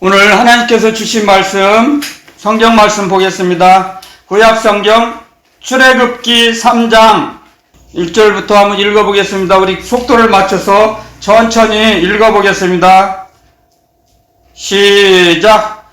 오늘 하나님께서 주신 말씀, 성경 말씀 보겠습니다. 구약 성경 출애굽기 3장 1절부터 한번 읽어보겠습니다. 우리 속도를 맞춰서 천천히 읽어보겠습니다. 시작!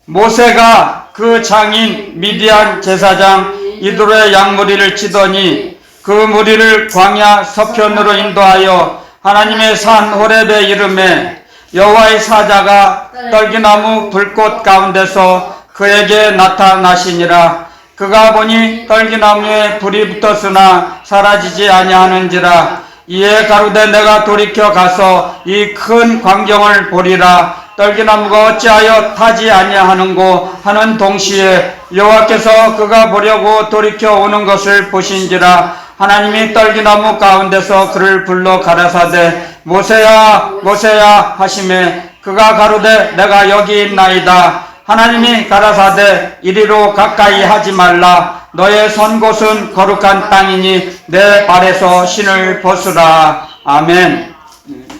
모세가 그 장인 미디안 제사장 이드로의 양무리를 치더니 그 무리를 광야 서편으로 인도하여 하나님의 산 호렙에 이르매 여호와의 사자가 떨기나무 불꽃 가운데서 그에게 나타나시니라. 그가 보니 떨기나무에 불이 붙었으나 사라지지 아니하는지라. 이에 가로되 내가 돌이켜 가서 이 큰 광경을 보리라. 떨기나무가 어찌하여 타지 아니하는고 하는 동시에 여호와께서 그가 보려고 돌이켜 오는 것을 보신지라. 하나님이 떨기나무 가운데서 그를 불러 가라사대 모세야 모세야 하시매 그가 가로되 내가 여기 있나이다. 하나님이 가라사대 이리로 가까이 하지 말라. 너의 선 곳은 거룩한 땅이니 내 발에서 신을 벗으라. 아멘.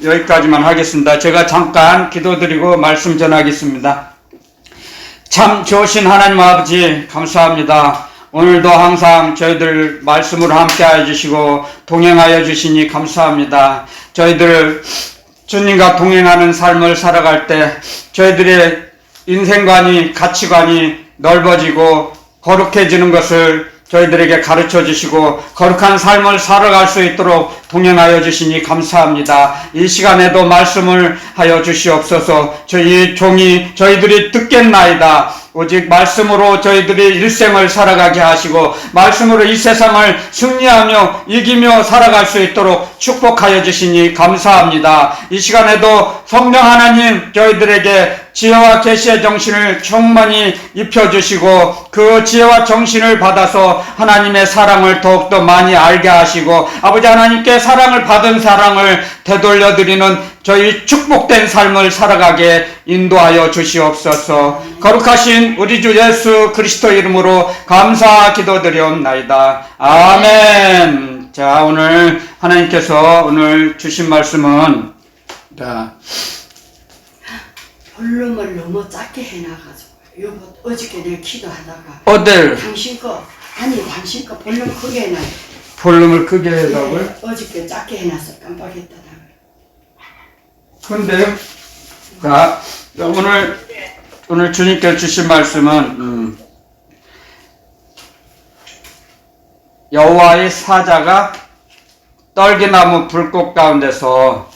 여기까지만 하겠습니다. 제가 잠깐 기도드리고 말씀 전하겠습니다. 참 좋으신 하나님 아버지 감사합니다. 오늘도 항상 저희들 말씀으로 함께하여 주시고 동행하여 주시니 감사합니다. 저희들 주님과 동행하는 삶을 살아갈 때 저희들의 인생관이 가치관이 넓어지고 거룩해지는 것을 저희들에게 가르쳐 주시고 거룩한 삶을 살아갈 수 있도록 동행하여 주시니 감사합니다. 이 시간에도 말씀을 하여 주시옵소서. 저희 종이 저희들이 듣겠나이다. 오직 말씀으로 저희들이 일생을 살아가게 하시고 말씀으로 이 세상을 승리하며 이기며 살아갈 수 있도록 축복하여 주시니 감사합니다. 이 시간에도 성령 하나님 저희들에게 지혜와 계시의 정신을 충만히 입혀주시고 그 지혜와 정신을 받아서 하나님의 사랑을 더욱더 많이 알게 하시고 아버지 하나님께 사랑을 받은 사랑을 되돌려드리는 저희 축복된 삶을 살아가게 인도하여 주시옵소서. 거룩하신 우리 주 예수 그리스도 이름으로 감사 기도드리옵나이다. 아멘. 자, 오늘 하나님께서 오늘 주신 말씀은 볼륨을 너무 작게 해놔가지고 여보 어저께 내가 기도하다가 당신 거 볼륨 크게 해놔. 볼륨을 크게 해라고요? 네, 어저께 작게 해놔서 깜빡했다. 근데 자 오늘 주님께 주신 말씀은 여호와의 사자가 떨기나무 불꽃 가운데서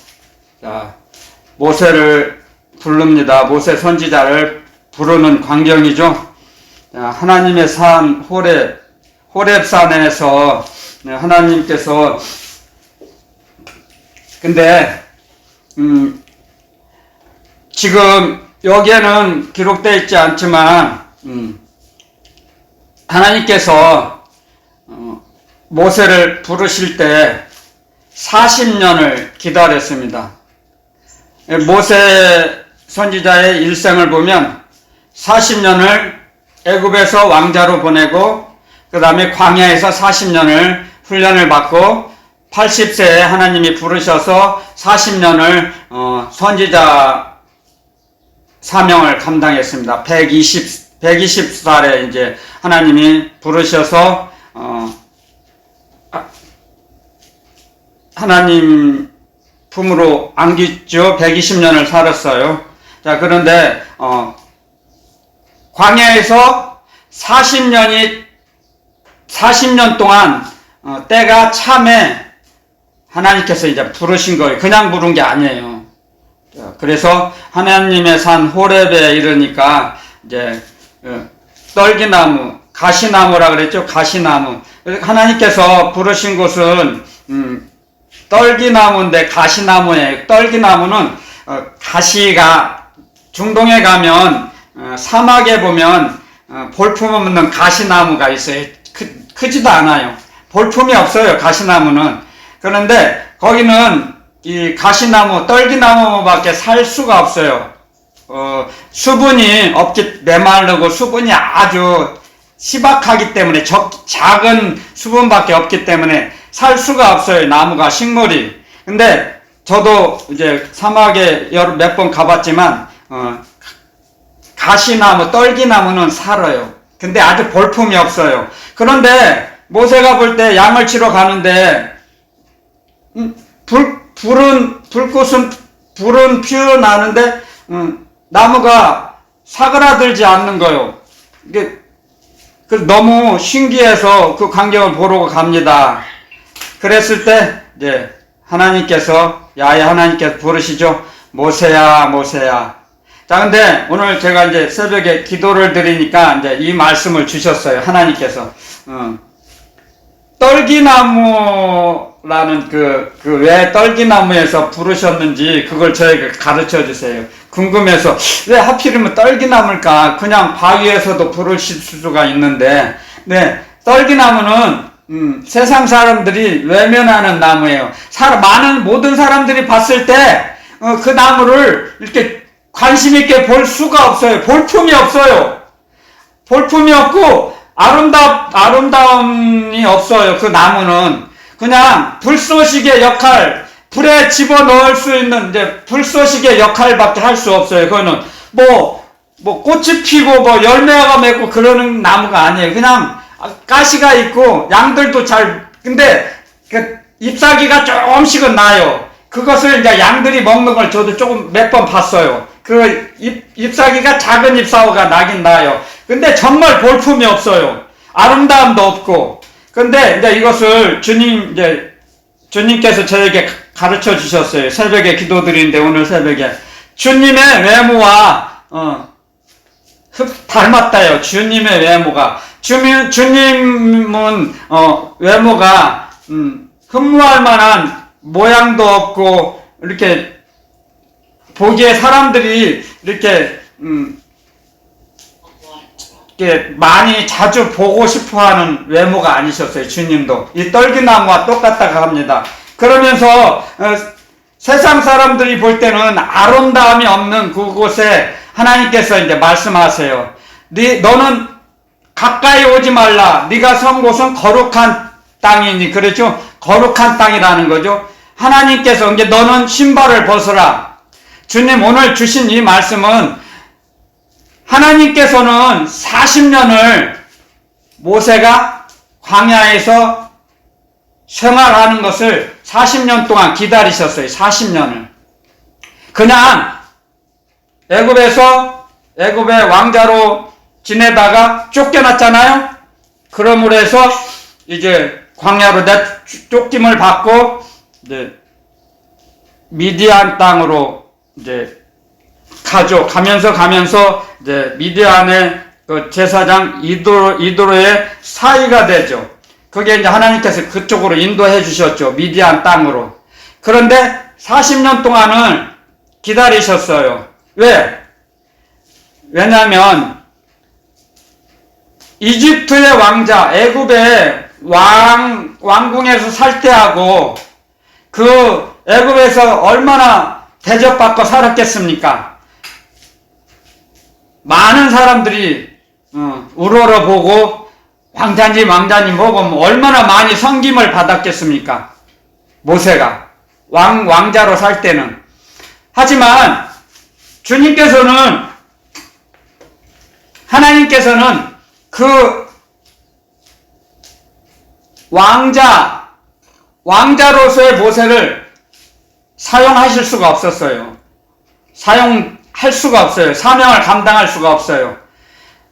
모세를 부릅니다. 모세 선지자를 부르는 광경이죠. 하나님의 산 호렙산에서 하나님께서 근데 지금 여기에는 기록되어 있지 않지만 하나님께서 모세를 부르실 때 40년을 기다렸습니다. 모세 선지자의 일생을 보면 40년을 애굽에서 왕자로 보내고 그 다음에 광야에서 40년을 훈련을 받고 80세에 하나님이 부르셔서 40년을 선지자 사명을 감당했습니다. 120살에 이제 하나님이 부르셔서 하나님 품으로 안기죠. 120년을 살았어요. 자, 그런데 광야에서 40년 동안 때가 참에 하나님께서 이제 부르신 거예요. 그냥 부른 게 아니에요. 자, 그래서 하나님의 산 호렙에 이르니까 이제 떨기나무, 가시나무라 그랬죠. 가시나무. 하나님께서 부르신 곳은 떨기나무인데 가시나무예요. 떨기나무는 가시가 중동에 가면 사막에 보면 볼품 없는 가시나무가 있어요. 크지도 않아요. 볼품이 없어요. 가시나무는. 그런데 거기는 이 가시나무, 떨기나무밖에 살 수가 없어요. 수분이 메마르고 수분이 아주 희박하기 때문에 작은 수분밖에 없기 때문에 살 수가 없어요. 나무가, 식물이. 근데 저도 이제 사막에 몇 번 가봤지만 가시나무, 떨기나무는 살아요. 근데 아주 볼품이 없어요. 그런데 모세가 볼 때 양을 치러 가는데 불은 피어나는데 나무가 사그라들지 않는 거예요. 이게 너무 신기해서 그 광경을 보러 갑니다. 그랬을 때 이제 하나님께서 야훼 하나님께서 부르시죠. 모세야, 모세야. 자, 근데 오늘 제가 이제 새벽에 기도를 드리니까 이제 이 말씀을 주셨어요. 하나님께서. 떨기나무라는 왜 떨기나무에서 부르셨는지 그걸 저에게 가르쳐 주세요. 궁금해서 왜 하필이면 떨기나무일까? 그냥 바위에서도 부르실 수가 있는데, 네, 떨기나무는 세상 사람들이 외면하는 나무예요. 모든 사람들이 봤을 때 그 나무를 이렇게 관심 있게 볼 수가 없어요. 볼품이 없어요. 볼품이 없고 아름다움이 없어요. 그 나무는 그냥 불쏘시개 역할, 불에 집어넣을 수 있는 이제 불쏘시개 역할밖에 할 수 없어요. 그거는 뭐 꽃이 피고 열매가 맺고 그러는 나무가 아니에요. 그냥 가시가 있고 양들도 근데 그 잎사귀가 조금씩은 나요. 그것을 이제 양들이 먹는 걸 저도 조금 몇 번 봤어요. 그 잎사귀가 작은 잎사귀가 나긴 나요. 근데 정말 볼품이 없어요. 아름다움도 없고. 근데 이제 이것을 주님께서 저에게 가르쳐 주셨어요. 새벽에 기도 드리는데 오늘 새벽에 주님의 외모와 닮았다요. 주님의 외모가. 주님은 외모가 흠모할 만한 모양도 없고 이렇게 보기에 사람들이 이렇게 많이 자주 보고 싶어하는 외모가 아니셨어요. 주님도 이 떨기나무와 똑같다고 합니다. 그러면서 세상 사람들이 볼 때는 아름다움이 없는 그곳에 하나님께서 이제 말씀하세요. 너는 가까이 오지 말라. 네가 선 곳은 거룩한 땅이니. 그렇죠? 거룩한 땅이라는 거죠. 하나님께서 이제 너는 신발을 벗어라. 주님 오늘 주신 이 말씀은 하나님께서는 40년을 모세가 광야에서 생활하는 것을 40년 동안 기다리셨어요. 40년을. 그냥 애굽의 왕자로 지내다가 쫓겨났잖아요. 그러므로 해서 이제 광야로 쫓김을 받고 이제 미디안 땅으로 이제 가면서 이제 미디안의 그 제사장 이도로의 사이가 되죠. 그게 이제 하나님께서 그쪽으로 인도해 주셨죠. 미디안 땅으로. 그런데 40년 동안은 기다리셨어요. 왜냐면 이집트의 왕자, 애굽의 왕궁에서 살 때하고 그 애굽에서 얼마나 대접받고 살았겠습니까? 많은 사람들이 우러러보고 왕자님 보고 얼마나 많이 섬김을 받았겠습니까? 모세가 왕자로 살 때는. 하지만 하나님께서는 그 왕자로서의 모세를 사용하실 수가 없었어요. 사용할 수가 없어요. 사명을 감당할 수가 없어요.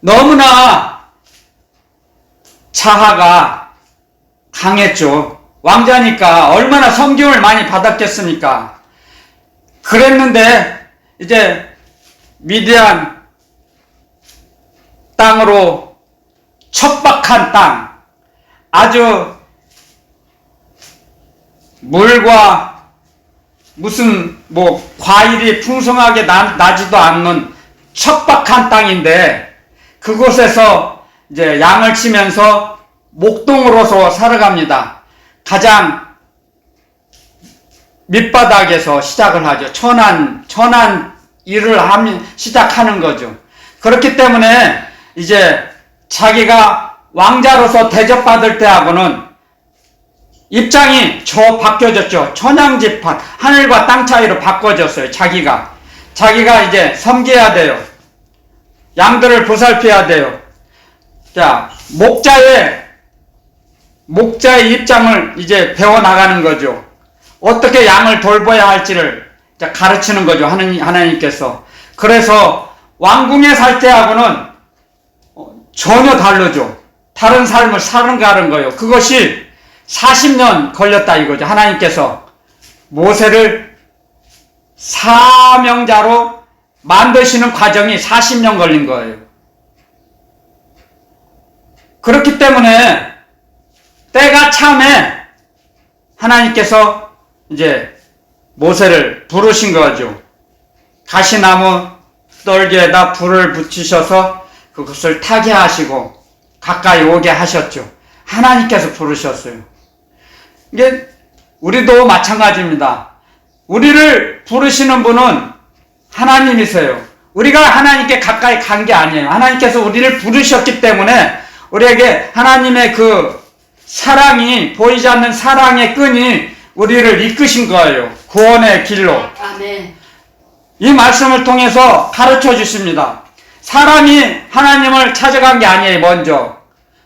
너무나 자아가 강했죠. 왕자니까 얼마나 섬김을 많이 받았겠습니까? 그랬는데 이제 미디안 땅으로 척박한 땅, 아주 물과 무슨 과일이 풍성하게 나지도 않는 척박한 땅인데 그곳에서 이제 양을 치면서 목동으로서 살아갑니다. 가장 밑바닥에서 시작을 하죠. 천한 일을 시작하는 거죠. 그렇기 때문에 이제 자기가 왕자로서 대접받을 때하고는 입장이 바뀌어졌죠. 천양지판, 하늘과 땅 차이로 바꿔졌어요. 자기가 이제 섬겨야 돼요. 양들을 보살펴야 돼요. 자, 목자의 입장을 이제 배워나가는 거죠. 어떻게 양을 돌봐야 할지를 가르치는 거죠. 하나님께서. 그래서 왕궁에 살 때하고는 전혀 다르죠. 다른 삶을 사는 거예요. 그것이 40년 걸렸다 이거죠. 하나님께서 모세를 사명자로 만드시는 과정이 40년 걸린 거예요. 그렇기 때문에 때가 참에 하나님께서 이제 모세를 부르신 거죠. 가시나무 떨기에다 불을 붙이셔서 그것을 타게 하시고 가까이 오게 하셨죠. 하나님께서 부르셨어요. 이게 우리도 마찬가지입니다. 우리를 부르시는 분은 하나님이세요. 우리가 하나님께 가까이 간 게 아니에요. 하나님께서 우리를 부르셨기 때문에 우리에게 하나님의 그 사랑이, 보이지 않는 사랑의 끈이 우리를 이끄신 거예요. 구원의 길로. 아멘. 이 말씀을 통해서 가르쳐 주십니다. 사람이 하나님을 찾아간 게 아니에요. 먼저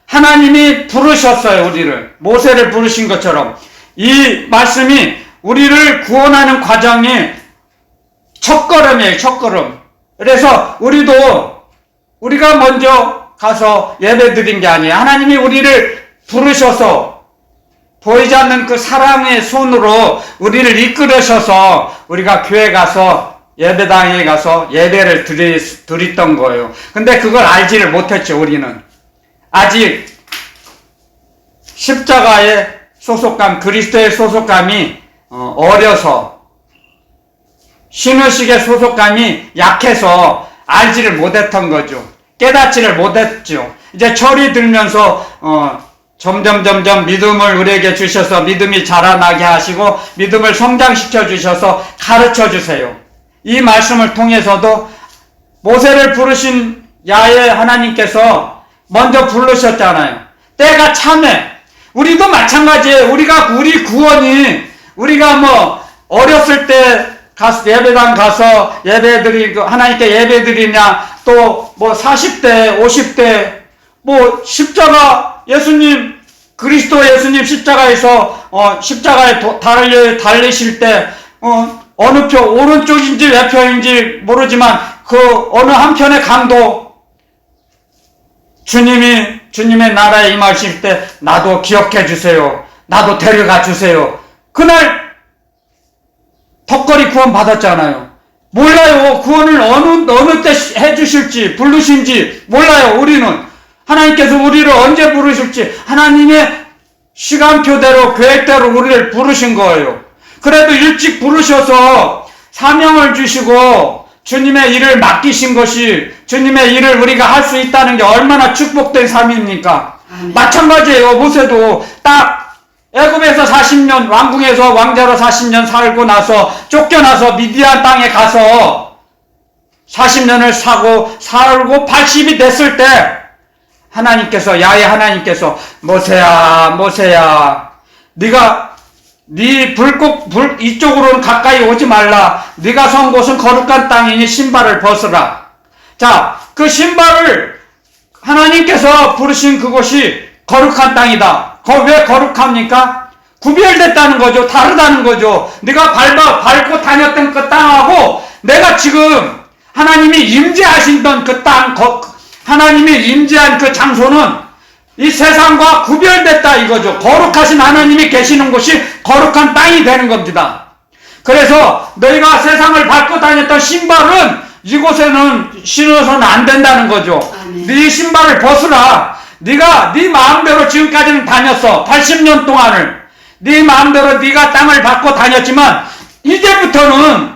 하나님이 부르셨어요. 우리를 모세를 부르신 것처럼 이 말씀이 우리를 구원하는 과정이 첫걸음이에요. 첫걸음. 그래서 우리가 먼저 가서 예배 드린 게 아니에요. 하나님이 우리를 부르셔서 보이지 않는 그 사랑의 손으로 우리를 이끌으셔서 우리가 교회 가서 예배당에 가서 예배를 드렸던 거예요. 근데 그걸 알지를 못했죠. 우리는 아직 십자가의 소속감, 그리스도의 소속감이 어려서 신의식의 소속감이 약해서 알지를 못했던 거죠. 깨닫지를 못했죠. 이제 철이 들면서 점점 믿음을 우리에게 주셔서 믿음이 자라나게 하시고 믿음을 성장시켜 주셔서 가르쳐 주세요. 이 말씀을 통해서도 모세를 부르신 야훼 하나님께서 먼저 부르셨잖아요. 때가 참에 우리도 마찬가지예요. 우리 구원이 우리가 어렸을 때 예배당 가서 예배드리고 하나님께 예배드리냐 또 40대 50대 십자가 예수님 그리스도 예수님 십자가에서 십자가에 달리실 때 어느 표 오른쪽인지 왼편인지 모르지만 그 어느 한편의 강도 주님의 나라에 임하실 때 나도 기억해 주세요. 나도 데려가 주세요. 그날 턱걸이 구원 받았잖아요. 몰라요. 구원을 어느 때 해주실지 부르신지 몰라요. 우리는 하나님께서 우리를 언제 부르실지 하나님의 시간표대로 계획대로 우리를 부르신 거예요. 그래도 일찍 부르셔서 사명을 주시고 주님의 일을 맡기신 것이 주님의 일을 우리가 할 수 있다는 게 얼마나 축복된 삶입니까? 아멘. 마찬가지예요. 모세도 딱 애굽에서 40년 왕궁에서 왕자로 40년 살고 나서 쫓겨나서 미디안 땅에 가서 40년을 살고 80이 됐을 때 하나님께서 야훼 하나님께서 모세야 네가 네 이쪽으로는 가까이 오지 말라. 네가 선 곳은 거룩한 땅이니 신발을 벗으라. 자, 그 신발을 하나님께서 부르신 그곳이 거룩한 땅이다. 왜 거룩합니까? 구별됐다는 거죠. 다르다는 거죠. 네가 밟고 다녔던 그 땅하고 내가 지금 하나님이 임재하시던 그 땅, 하나님이 임재한 그 장소는 이 세상과 구별됐다 이거죠. 거룩하신 하나님이 계시는 곳이 거룩한 땅이 되는 겁니다. 그래서 너희가 세상을 밟고 다녔던 신발은 이곳에는 신어서는 안 된다는 거죠. 네 신발을 벗으라. 네가 네 마음대로 지금까지는 다녔어. 80년 동안을 네 마음대로 네가 땅을 밟고 다녔지만 이제부터는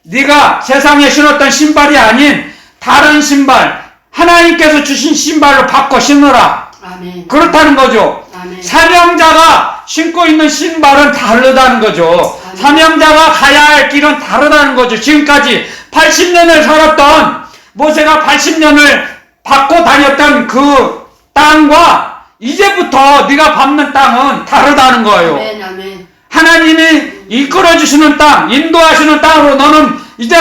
네가 세상에 신었던 신발이 아닌 다른 신발, 하나님께서 주신 신발로 바꿔 신으라. 아멘. 그렇다는 거죠. 아멘. 사명자가 신고 있는 신발은 다르다는 거죠. 아멘. 사명자가 가야 할 길은 다르다는 거죠. 지금까지 80년을 살았던 모세가 80년을 밟고 다녔던 그 땅과 이제부터 네가 밟는 땅은 다르다는 거예요. 아멘, 아멘. 하나님이 이끌어주시는 땅, 인도하시는 땅으로 너는 이제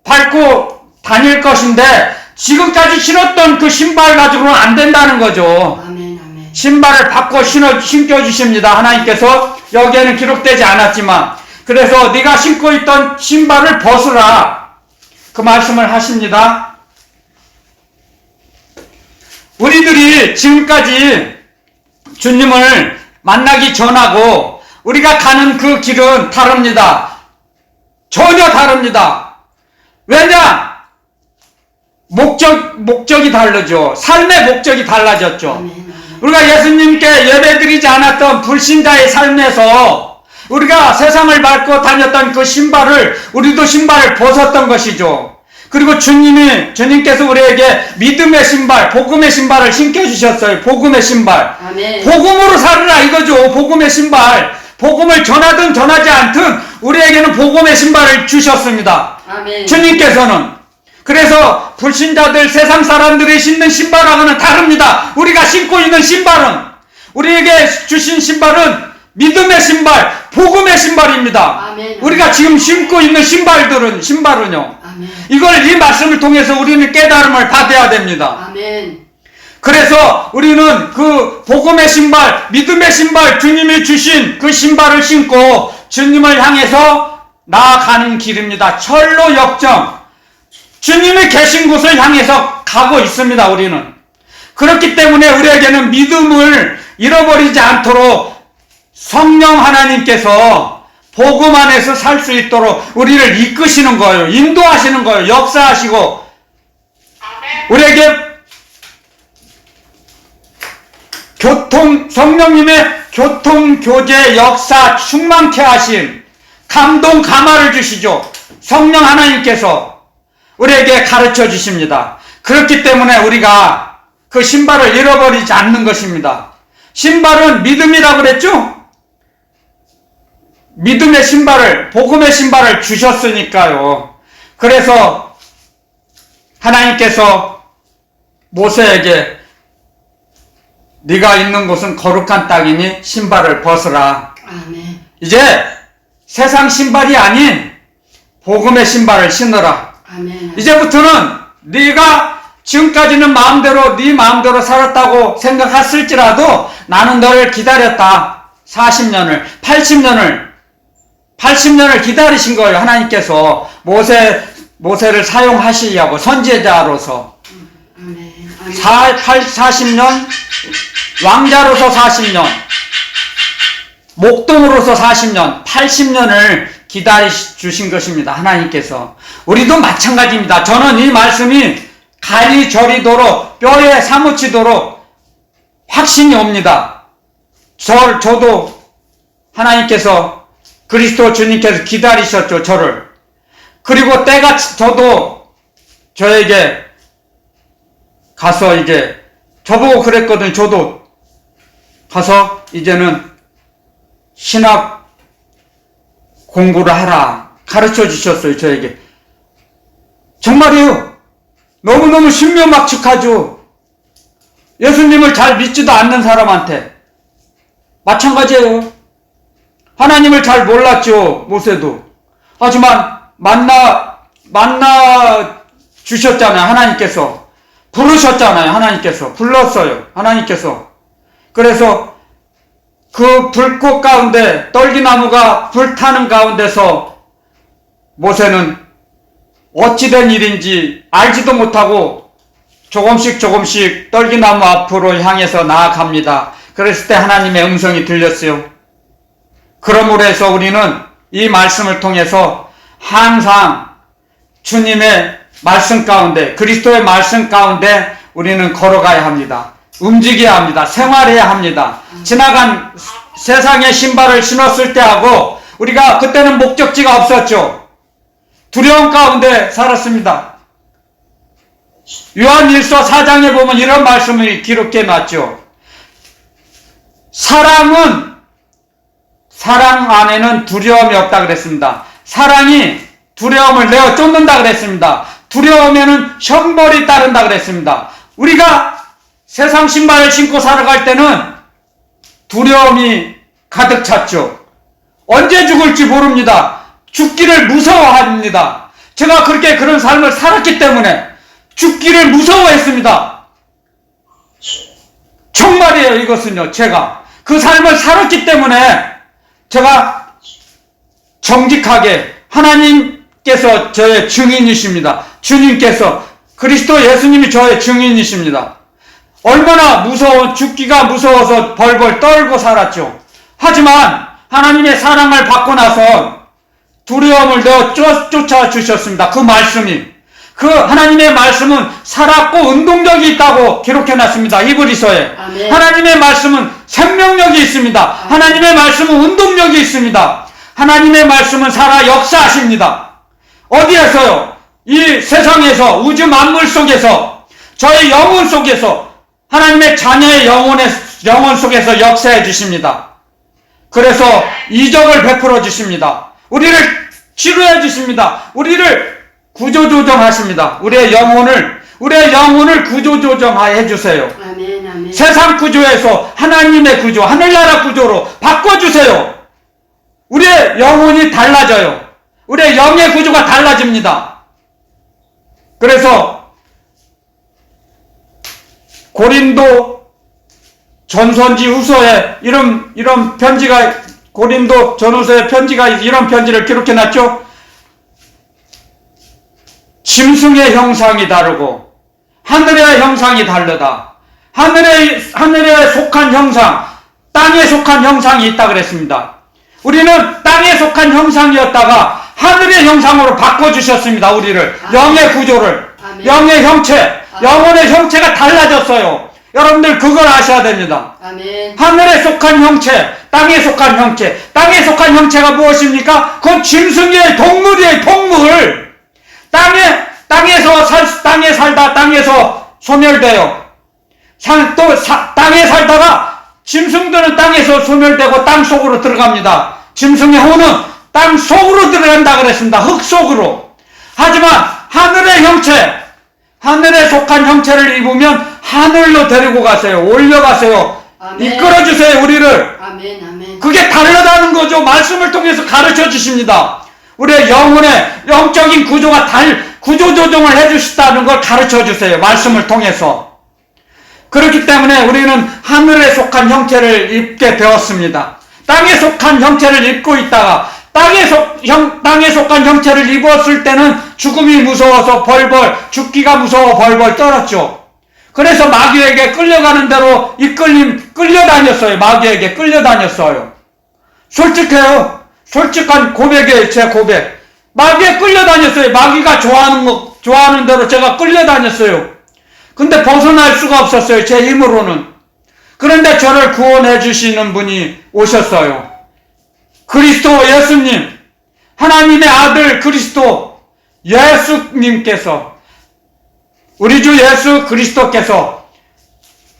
밟고 다닐 것인데 지금까지 신었던 그 신발 가지고는 안 된다는 거죠. 아멘, 아멘. 신발을 바꿔 신겨주십니다. 하나님께서 여기에는 기록되지 않았지만, 그래서 네가 신고 있던 신발을 벗으라, 그 말씀을 하십니다. 우리들이 지금까지 주님을 만나기 전하고 우리가 가는 그 길은 다릅니다. 전혀 다릅니다. 왜냐? 목적이 다르죠. 삶의 목적이 달라졌죠. 아멘, 아멘. 우리가 예수님께 예배드리지 않았던 불신자의 삶에서 우리가 세상을 밟고 다녔던 그 신발을, 우리도 신발을 벗었던 것이죠. 그리고 주님께서 우리에게 믿음의 신발, 복음의 신발을 신겨주셨어요. 복음의 신발. 아멘. 복음으로 살으라 이거죠. 복음의 신발. 복음을 전하든 전하지 않든 우리에게는 복음의 신발을 주셨습니다. 아멘. 주님께서는. 그래서 불신자들, 세상 사람들이 신는 신발하고는 다릅니다. 우리가 신고 있는 신발은, 우리에게 주신 신발은 믿음의 신발, 복음의 신발입니다. 아멘. 우리가 지금 신고 있는 신발은요. 아멘. 이걸 이 말씀을 통해서 우리는 깨달음을 받아야 됩니다. 아멘. 그래서 우리는 그 복음의 신발, 믿음의 신발, 주님이 주신 그 신발을 신고 주님을 향해서 나아가는 길입니다. 철로 역정. 주님이 계신 곳을 향해서 가고 있습니다. 우리는. 그렇기 때문에 우리에게는 믿음을 잃어버리지 않도록 성령 하나님께서 복음 안에서 살 수 있도록 우리를 이끄시는 거예요. 인도하시는 거예요. 역사하시고 우리에게 성령님의 교통교제 역사 충만케 하신 감동 감화를 주시죠. 성령 하나님께서 우리에게 가르쳐 주십니다. 그렇기 때문에 우리가 그 신발을 잃어버리지 않는 것입니다. 신발은 믿음이라고 그랬죠? 믿음의 신발을, 복음의 신발을 주셨으니까요. 그래서 하나님께서 모세에게 네가 있는 곳은 거룩한 땅이니 신발을 벗으라. 아멘. 이제 세상 신발이 아닌 복음의 신발을 신으라. 아멘. 이제부터는 네가 지금까지는 네 마음대로 살았다고 생각했을지라도 나는 너를 기다렸다. 40년을, 80년을 기다리신 거예요. 하나님께서 모세를 사용하시려고, 선지자로서. 아멘. 아멘. 40년, 왕자로서 40년, 목동으로서 40년, 80년을 기다려주신 것입니다. 하나님께서. 우리도 마찬가지입니다. 저는 이 말씀이 갈이 저리도록, 뼈에 사무치도록 확신이 옵니다. 저도 하나님께서, 그리스도 주님께서 기다리셨죠, 저를. 그리고 때가 저도 저에게 가서 이제 저보고 그랬거든요. 저도 가서 이제는 신학 공부를 하라 가르쳐 주셨어요. 저에게. 정말이에요. 너무너무 신묘막측하죠. 예수님을 잘 믿지도 않는 사람한테. 마찬가지예요. 하나님을 잘 몰랐죠. 모세도. 하지만 만나 주셨잖아요. 하나님께서. 부르셨잖아요. 하나님께서. 불렀어요. 하나님께서. 그래서 그 불꽃 가운데, 떨기나무가 불타는 가운데서 모세는 어찌된 일인지 알지도 못하고 조금씩 떨기나무 앞으로 향해서 나아갑니다. 그랬을 때 하나님의 음성이 들렸어요. 그러므로 해서 우리는 이 말씀을 통해서 항상 주님의 말씀 가운데, 그리스도의 말씀 가운데 우리는 걸어가야 합니다. 움직여야 합니다. 생활해야 합니다. 지나간 세상의 신발을 신었을 때하고 우리가 그때는 목적지가 없었죠. 두려움 가운데 살았습니다. 요한일서 4장에 보면 이런 말씀이 기록해 놨죠. 사랑 안에는 두려움이 없다 그랬습니다. 사랑이 두려움을 내어 쫓는다 그랬습니다. 두려움에는 형벌이 따른다 그랬습니다. 우리가 세상 신발을 신고 살아갈 때는 두려움이 가득 찼죠. 언제 죽을지 모릅니다. 죽기를 무서워합니다. 제가 그런 삶을 살았기 때문에 죽기를 무서워했습니다. 정말이에요. 이것은요. 제가 그 삶을 살았기 때문에 제가 정직하게 하나님께서 저의 증인이십니다. 주님께서 그리스도 예수님이 저의 증인이십니다. 얼마나 죽기가 무서워서 벌벌 떨고 살았죠. 하지만 하나님의 사랑을 받고 나서 두려움을 내어 쫓아주셨습니다. 그 말씀이. 그 하나님의 말씀은 살았고 운동력이 있다고 기록해놨습니다. 히브리서에. 아멘. 하나님의 말씀은 생명력이 있습니다. 하나님의 말씀은 운동력이 있습니다. 하나님의 말씀은 살아 역사하십니다. 어디에서요? 이 세상에서, 우주 만물 속에서, 저의 영혼 속에서, 하나님의 자녀의 영혼 속에서 역사해 주십니다. 그래서 이적을 베풀어 주십니다. 우리를 치료해 주십니다. 우리를 구조조정하십니다. 우리의 영혼을 구조조정해 주세요. 아멘, 아멘. 세상 구조에서 하나님의 구조, 하늘나라 구조로 바꿔주세요. 우리의 영혼이 달라져요. 우리의 영의 구조가 달라집니다. 그래서 고린도 전선지 후서에 이런 편지가, 고린도 전후서의 편지가 이런 편지를 기록해놨죠. 짐승의 형상이 다르고 하늘의 형상이 다르다. 하늘에 속한 형상, 땅에 속한 형상이 있다 그랬습니다. 우리는 땅에 속한 형상이었다가 하늘의 형상으로 바꿔주셨습니다. 우리를. 영의 구조를. 아멘. 영의 형체. 영혼의 형체가 달라졌어요. 여러분들 그걸 아셔야 됩니다. 아멘. 하늘에 속한 형체, 땅에 속한 형체. 땅에 속한 형체가 무엇입니까? 그건 짐승이에요. 동물이에요. 동물. 땅에 살다 땅에서 소멸돼요. 땅에 살다가 짐승들은 땅에서 소멸되고 땅 속으로 들어갑니다. 짐승의 혼은 땅 속으로 들어간다 그랬습니다. 흙 속으로. 하지만 하늘의 형체, 하늘에 속한 형체를 입으면 하늘로 데리고 가세요. 올려가세요. 아멘. 이끌어주세요. 우리를. 아멘, 아멘. 그게 다르다는 거죠. 말씀을 통해서 가르쳐 주십니다. 우리의 영혼의 영적인 구조조정을 해주시다는 걸 가르쳐 주세요. 말씀을 통해서. 그렇기 때문에 우리는 하늘에 속한 형체를 입게 되었습니다. 땅에 속한 형체를 입고 있다가 땅에 속한 형체를 입었을 때는 죽음이 무서워서 죽기가 무서워 벌벌 떨었죠. 그래서 마귀에게 끌려가는 대로 끌려다녔어요. 마귀에게 끌려다녔어요. 솔직해요. 솔직한 고백이에요. 제 고백. 마귀에 끌려다녔어요. 마귀가 좋아하는 대로 제가 끌려다녔어요. 근데 벗어날 수가 없었어요. 제 힘으로는. 그런데 저를 구원해 주시는 분이 오셨어요. 그리스도 예수님, 하나님의 아들 그리스도 예수님께서, 우리 주 예수 그리스도께서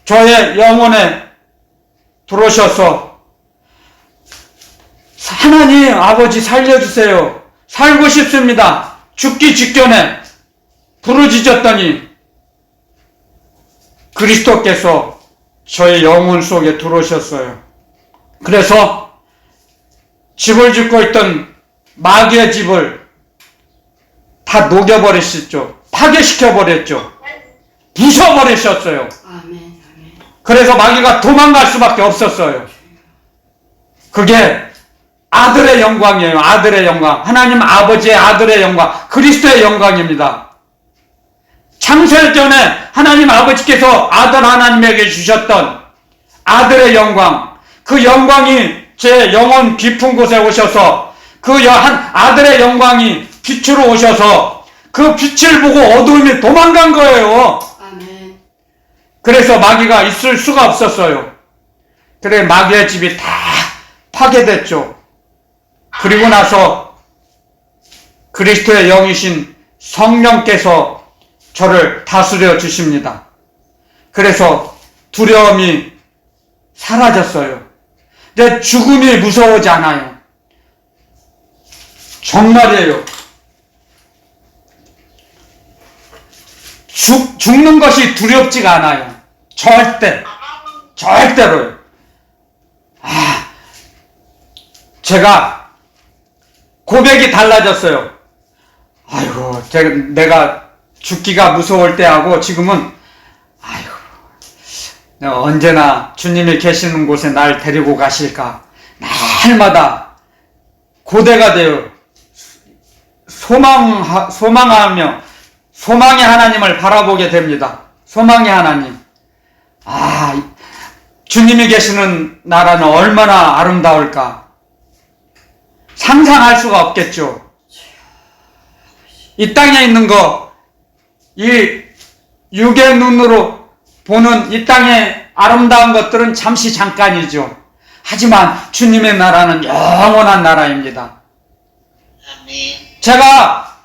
저의 영혼에 들어오셔서 하나님 아버지 살려주세요. 살고 싶습니다. 죽기 직전에 부르짖었더니 그리스도께서 저의 영혼 속에 들어오셨어요. 그래서 집을 짓고 있던 마귀의 집을 다 녹여버리셨죠. 파괴시켜버렸죠. 부숴버리셨어요. 아멘, 아멘. 그래서 마귀가 도망갈 수밖에 없었어요. 그게 아들의 영광이에요. 아들의 영광. 하나님 아버지의 아들의 영광. 그리스도의 영광입니다. 창세 전에 하나님 아버지께서 아들 하나님에게 주셨던 아들의 영광. 그 영광이 제 영혼 깊은 곳에 오셔서 그 아들의 영광이 빛으로 오셔서 그 빛을 보고 어두움이 도망간 거예요. 아멘. 그래서 마귀가 있을 수가 없었어요. 그래 마귀의 집이 다 파괴됐죠. 그리고 나서 그리스도의 영이신 성령께서 저를 다스려 주십니다. 그래서 두려움이 사라졌어요. 내 죽음이 무서워지 않아요. 정말이에요. 죽는 것이 두렵지가 않아요. 절대로요. 제가 고백이 달라졌어요. 아이고, 내가 죽기가 무서울 때하고 지금은 아이고 내가 언제나 주님이 계시는 곳에 날 데리고 가실까 날마다 고대가 되어 소망하며 소망의 하나님을 바라보게 됩니다. 소망의 하나님. 주님이 계시는 나라는 얼마나 아름다울까. 상상할 수가 없겠죠. 이 땅에 있는 거, 이 육의 눈으로 보는 이 땅의 아름다운 것들은 잠시 잠깐이죠. 하지만 주님의 나라는 영원한 나라입니다. 제가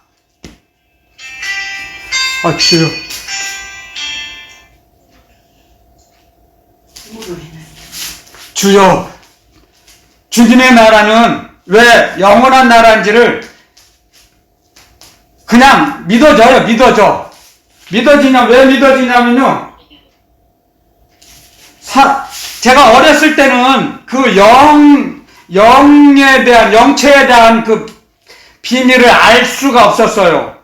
주여 주여 주님의 나라는 왜 영원한 나라인지를 그냥 믿어져. 왜 믿어지냐면요. 제가 어렸을 때는 그 영에 대한, 영체에 대한 그 비밀을 알 수가 없었어요.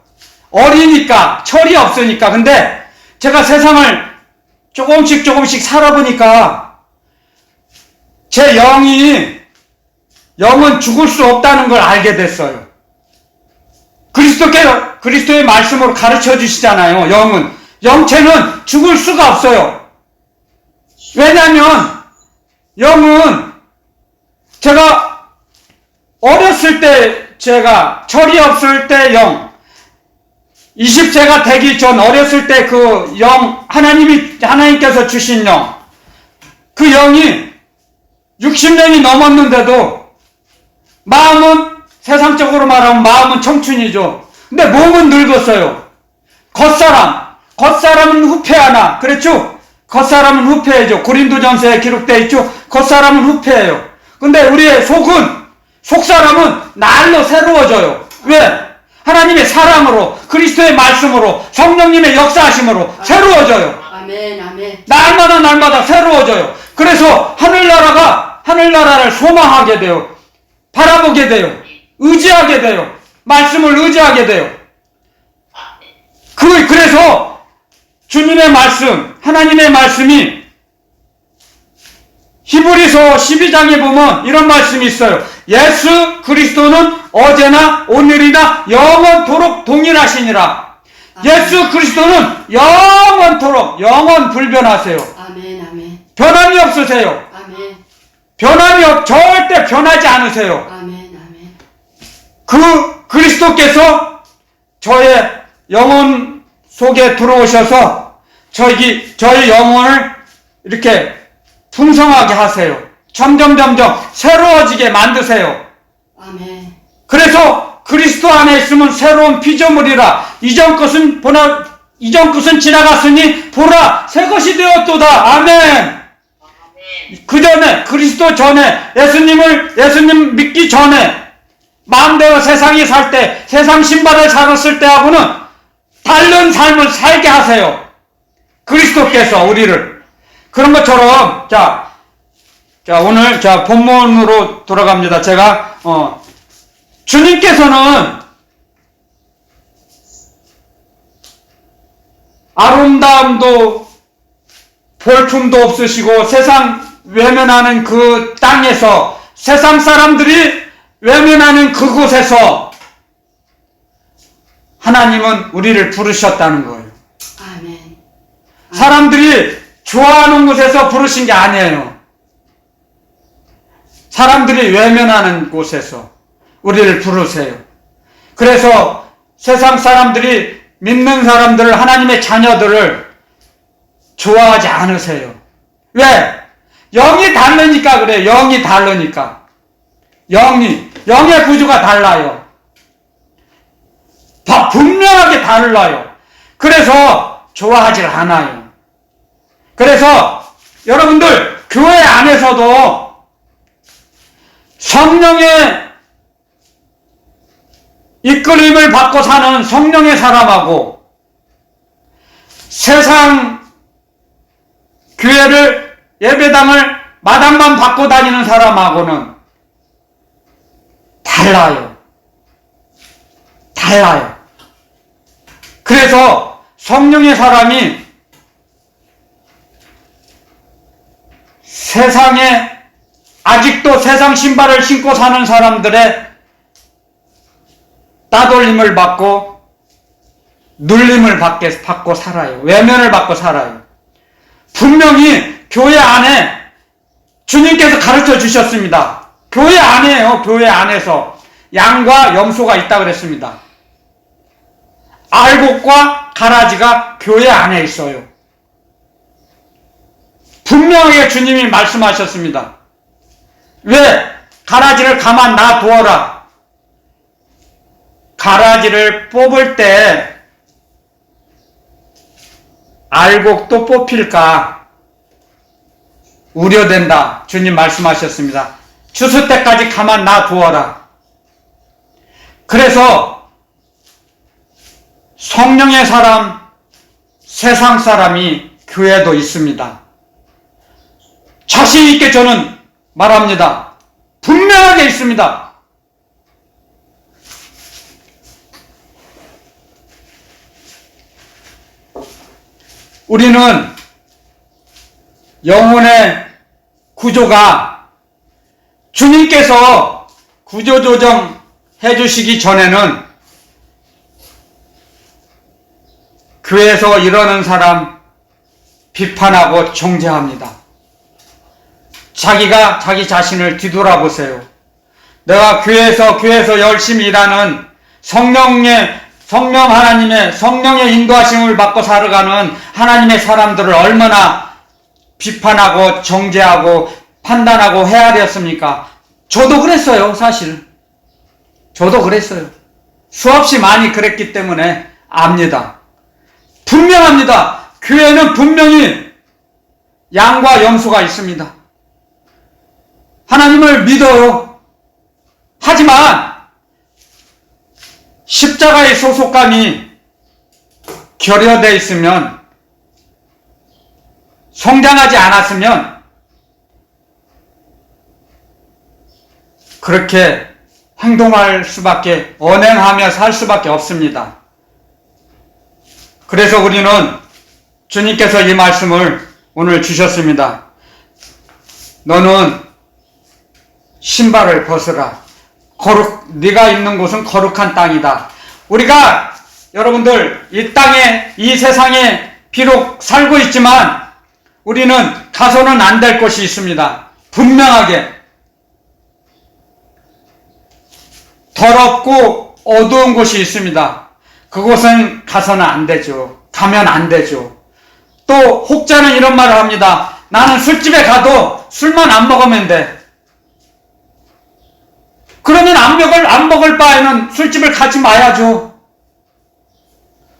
어리니까, 철이 없으니까. 근데 제가 세상을 조금씩 살아보니까 제 영은 죽을 수 없다는 걸 알게 됐어요. 그리스도의 말씀으로 가르쳐 주시잖아요. 영체는 죽을 수가 없어요. 왜냐하면 영은 제가 어렸을 때 제가 철이 없을 때 20세가 되기 전 어렸을 때 그 하나님께서 주신 그 영이 60년이 넘었는데도 마음은 세상적으로 말하면 마음은 청춘이죠. 근데 몸은 늙었어요. 겉사람은 후패하나. 그랬죠? 겉사람은 후패해죠. 고린도전서에 기록되어 있죠. 겉사람은 후패해요. 근데 우리의 속사람은 날로 새로워져요. 왜? 하나님의 사랑으로, 그리스도의 말씀으로, 성령님의 역사하심으로 새로워져요. 아멘. 날마다 새로워져요. 그래서 하늘나라를 소망하게 돼요. 바라보게 돼요. 의지하게 돼요. 말씀을 의지하게 돼요. 그래서 주님의 말씀, 하나님의 말씀이 히브리서 12장에 보면 이런 말씀이 있어요. 예수 그리스도는 어제나 오늘이나 영원토록 동일하시니라. 예수 그리스도는 영원토록 영원불변하세요. 아멘. 변함이 없으세요. 아멘. 절대 변하지 않으세요. 아멘. 그리스도께서 저의 영혼 속에 들어오셔서 저희 영혼을 이렇게 풍성하게 하세요. 점점 새로워지게 만드세요. 아멘. 그래서 그리스도 안에 있으면 새로운 피조물이라. 이전 것은 지나갔으니 보라 새 것이 되었도다. 아멘. 그 전에 그리스도 전에 예수님 믿기 전에 마음대로 세상에 살 때, 세상 신발을 살았을 때하고는 다른 삶을 살게 하세요. 그리스도께서 우리를. 그런 것처럼, 자, 오늘, 본문으로 돌아갑니다. 제가, 주님께서는 아름다움도 볼품도 없으시고 세상 외면하는 그 땅에서 세상 사람들이 외면하는 그곳에서 하나님은 우리를 부르셨다는 거예요. 아멘. 사람들이 좋아하는 곳에서 부르신 게 아니에요. 사람들이 외면하는 곳에서 우리를 부르세요. 그래서 세상 사람들이 믿는 사람들을, 하나님의 자녀들을 좋아하지 않으세요. 왜? 영이 다르니까 그래요. 영이 다르니까. 영의 구조가 달라요. 분명하게 달라요. 그래서 좋아하지 않아요. 그래서 여러분들 교회 안에서도 성령의 이끌림을 받고 사는 성령의 사람하고 세상 교회를 예배당을 마당만 받고 다니는 사람하고는 달라요. 그래서 성령의 사람이 세상에 아직도 세상 신발을 신고 사는 사람들의 따돌림을 받고 눌림을 받고 살아요. 외면을 받고 살아요. 분명히 교회 안에 주님께서 가르쳐 주셨습니다. 교회 안에요. 교회 안에서 양과 염소가 있다 그랬습니다. 알곡과 가라지가 교회 안에 있어요. 분명하게 주님이 말씀하셨습니다. 왜 가라지를 가만 놔두어라. 가라지를 뽑을 때 알곡도 뽑힐까 우려된다. 주님 말씀하셨습니다. 추수 때까지 가만 놔두어라. 그래서 성령의 사람, 세상 사람이 교회도 있습니다. 자신 있게 저는 말합니다. 분명하게 있습니다. 우리는 영혼의 구조가 주님께서 구조조정 해주시기 전에는 교회에서 이러는 사람 비판하고 정죄합니다. 자기가 자기 자신을 뒤돌아보세요. 내가 교회에서 열심히 일하는 성령 하나님의 성령의 인도하심을 받고 살아가는 하나님의 사람들을 얼마나 비판하고 정죄하고 판단하고 헤아렸습니까? 저도 그랬어요. 사실 저도 그랬어요. 수없이 많이 그랬기 때문에 압니다. 분명합니다. 교회는 분명히 양과 염소가 있습니다. 하나님을 믿어요. 하지만 십자가의 소속감이 결여되어 있으면, 성장하지 않았으면 그렇게 행동할 수밖에, 언행하며 살 수밖에 없습니다. 그래서 우리는 주님께서 이 말씀을 오늘 주셨습니다. 너는 신발을 벗으라. 네가 있는 곳은 거룩한 땅이다. 우리가 여러분들 이 땅에, 이 세상에 비록 살고 있지만 우리는 가서는 안 될 곳이 있습니다. 분명하게 더럽고 어두운 곳이 있습니다. 그곳은 가서는 안 되죠. 가면 안 되죠. 또 혹자는 이런 말을 합니다. 나는 술집에 가도 술만 안 먹으면 돼. 그러면 안 먹을 바에는 술집을 가지 마야죠.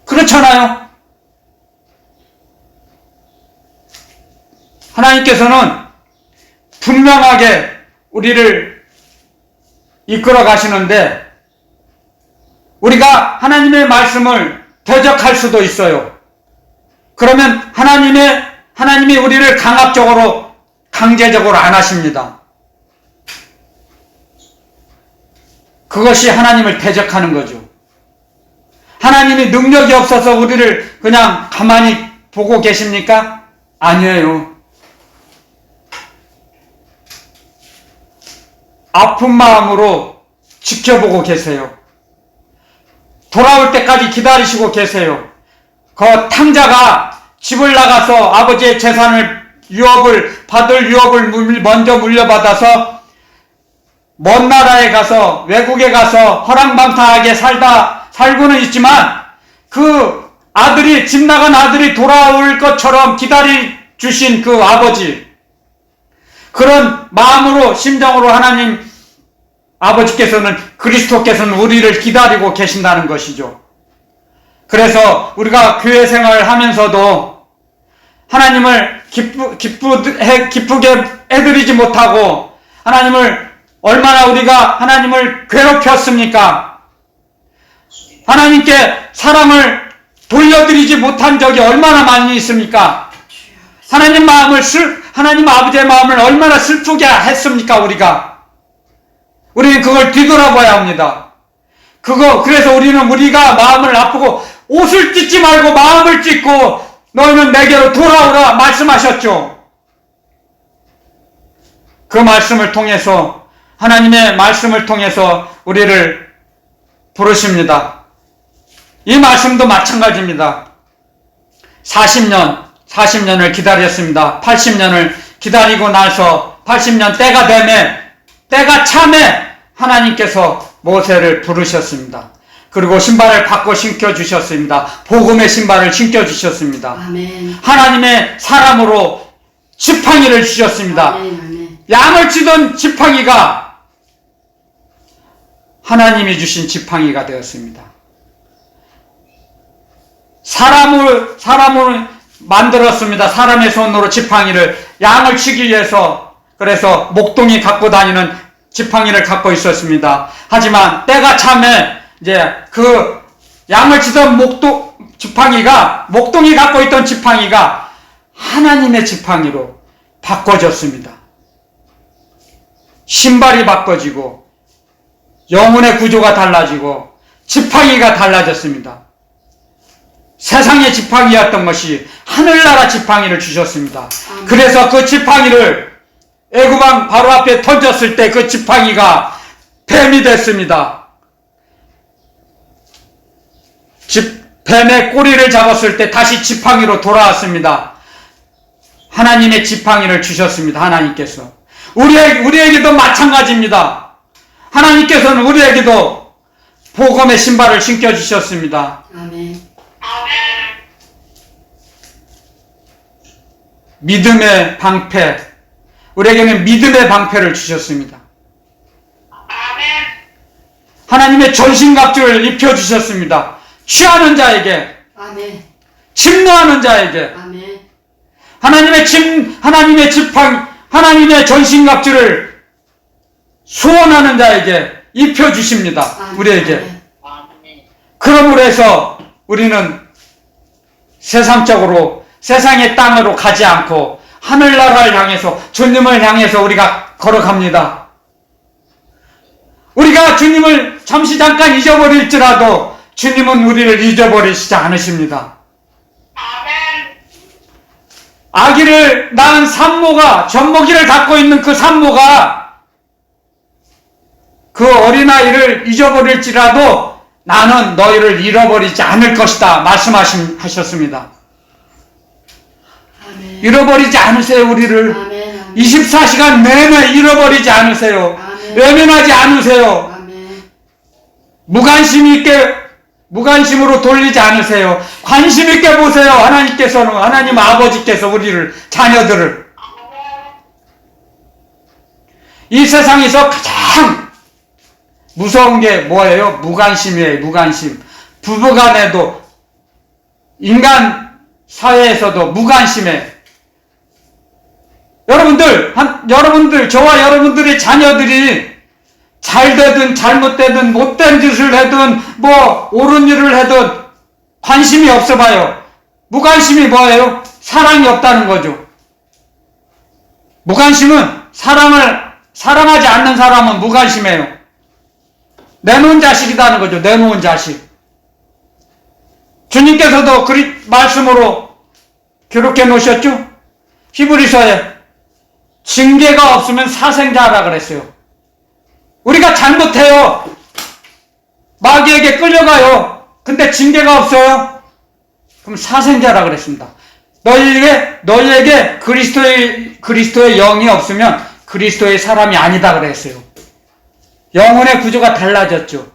그렇잖아요. 하나님께서는 분명하게 우리를 이끌어 가시는데 우리가 하나님의 말씀을 대적할 수도 있어요. 그러면 하나님이 우리를 강압적으로, 강제적으로 안 하십니다. 그것이 하나님을 대적하는 거죠. 하나님이 능력이 없어서 우리를 그냥 가만히 보고 계십니까? 아니에요. 아픈 마음으로 지켜보고 계세요. 돌아올 때까지 기다리시고 계세요. 그 탕자가 집을 나가서 아버지의 재산을 받을 유업을 먼저 물려받아서 먼 나라에 가서, 외국에 가서 허랑방탕하게 살고는 있지만 그 아들이, 집 나간 아들이 돌아올 것처럼 기다리 주신 그 아버지, 그런 마음으로, 심정으로 하나님 아버지께서는, 그리스도께서는 우리를 기다리고 계신다는 것이죠. 그래서 우리가 교회 생활을 하면서도 하나님을 기쁘게 해드리지 못하고 얼마나 우리가 하나님을 괴롭혔습니까? 하나님께 사랑을 돌려드리지 못한 적이 얼마나 많이 있습니까? 하나님 아버지의 마음을 얼마나 슬프게 했습니까? 우리는 그걸 뒤돌아봐야 합니다. 그래서 우리가 마음을 아프고 옷을 찢지 말고 마음을 찢고 너희는 내게로 돌아오라 말씀하셨죠. 그 말씀을 통해서, 하나님의 말씀을 통해서 우리를 부르십니다. 이 말씀도 마찬가지입니다. 40년을 기다렸습니다. 80년을 기다리고 나서 80년 때가 참에 하나님께서 모세를 부르셨습니다. 그리고 신발을 바꿔 신겨주셨습니다. 복음의 신발을 신겨주셨습니다. 아멘. 하나님의 사람으로 지팡이를 주셨습니다. 아멘. 아멘. 양을 치던 지팡이가 하나님이 주신 지팡이가 되었습니다. 사람을 만들었습니다. 사람의 손으로 지팡이를, 양을 치기 위해서. 그래서 목동이 갖고 다니는 지팡이를 갖고 있었습니다. 하지만 때가 참에 이제 그 양을 치던 목동이 갖고 있던 지팡이가 하나님의 지팡이로 바꿔졌습니다. 신발이 바꿔지고 영혼의 구조가 달라지고 지팡이가 달라졌습니다. 세상의 지팡이였던 것이 하늘나라 지팡이를 주셨습니다. 그래서 그 지팡이를 애굽왕 바로 앞에 던졌을 때 그 지팡이가 뱀이 됐습니다. 뱀의 꼬리를 잡았을 때 다시 지팡이로 돌아왔습니다. 하나님의 지팡이를 주셨습니다. 하나님께서 우리에게도 마찬가지입니다. 하나님께서는 우리에게도 복음의 신발을 신겨주셨습니다. 아멘. 믿음의 방패, 우리에게는 믿음의 방패를 주셨습니다. 하나님의 전신갑주를 입혀주셨습니다. 취하는 자에게, 아멘. 침노하는 자에게, 아멘. 하나님의 전신갑주를 소원하는 자에게 입혀주십니다. 아멘. 우리에게. 그러므로 해서 우리는 세상의 땅으로 가지 않고 하늘나라를 향해서, 주님을 향해서 우리가 걸어갑니다. 우리가 주님을 잠깐 잊어버릴지라도 주님은 우리를 잊어버리시지 않으십니다. 아기를 낳은 산모가, 젖먹이를 갖고 있는 그 산모가 그 어린아이를 잊어버릴지라도 나는 너희를 잃어버리지 않을 것이다 말씀하셨습니다. 아멘. 잃어버리지 않으세요. 우리를 아멘. 24시간 내내 잃어버리지 않으세요. 아멘. 외면하지 않으세요. 아멘. 무관심으로 돌리지 않으세요. 관심 있게 보세요. 하나님께서는, 하나님 아버지께서 우리를, 자녀들을. 이 세상에서 가장 무서운 게 뭐예요? 무관심이에요. 무관심. 부부간에도, 인간 사회에서도 무관심해. 여러분들, 저와 여러분들의 자녀들이 잘 되든 잘못되든 못된 짓을 하든 옳은 일을 하든 관심이 없어 봐요. 무관심이 뭐예요? 사랑이 없다는 거죠. 무관심은 사랑하지 않는 사람은 무관심해요. 내놓은 자식이라는 거죠. 내놓은 자식. 주님께서도 말씀으로 기록해 놓으셨죠? 히브리서에 징계가 없으면 사생자라 그랬어요. 우리가 잘못해요. 마귀에게 끌려가요. 근데 징계가 없어요. 그럼 사생자라 그랬습니다. 너희에게 그리스도의 영이 없으면 그리스도의 사람이 아니다 그랬어요. 영혼의 구조가 달라졌죠.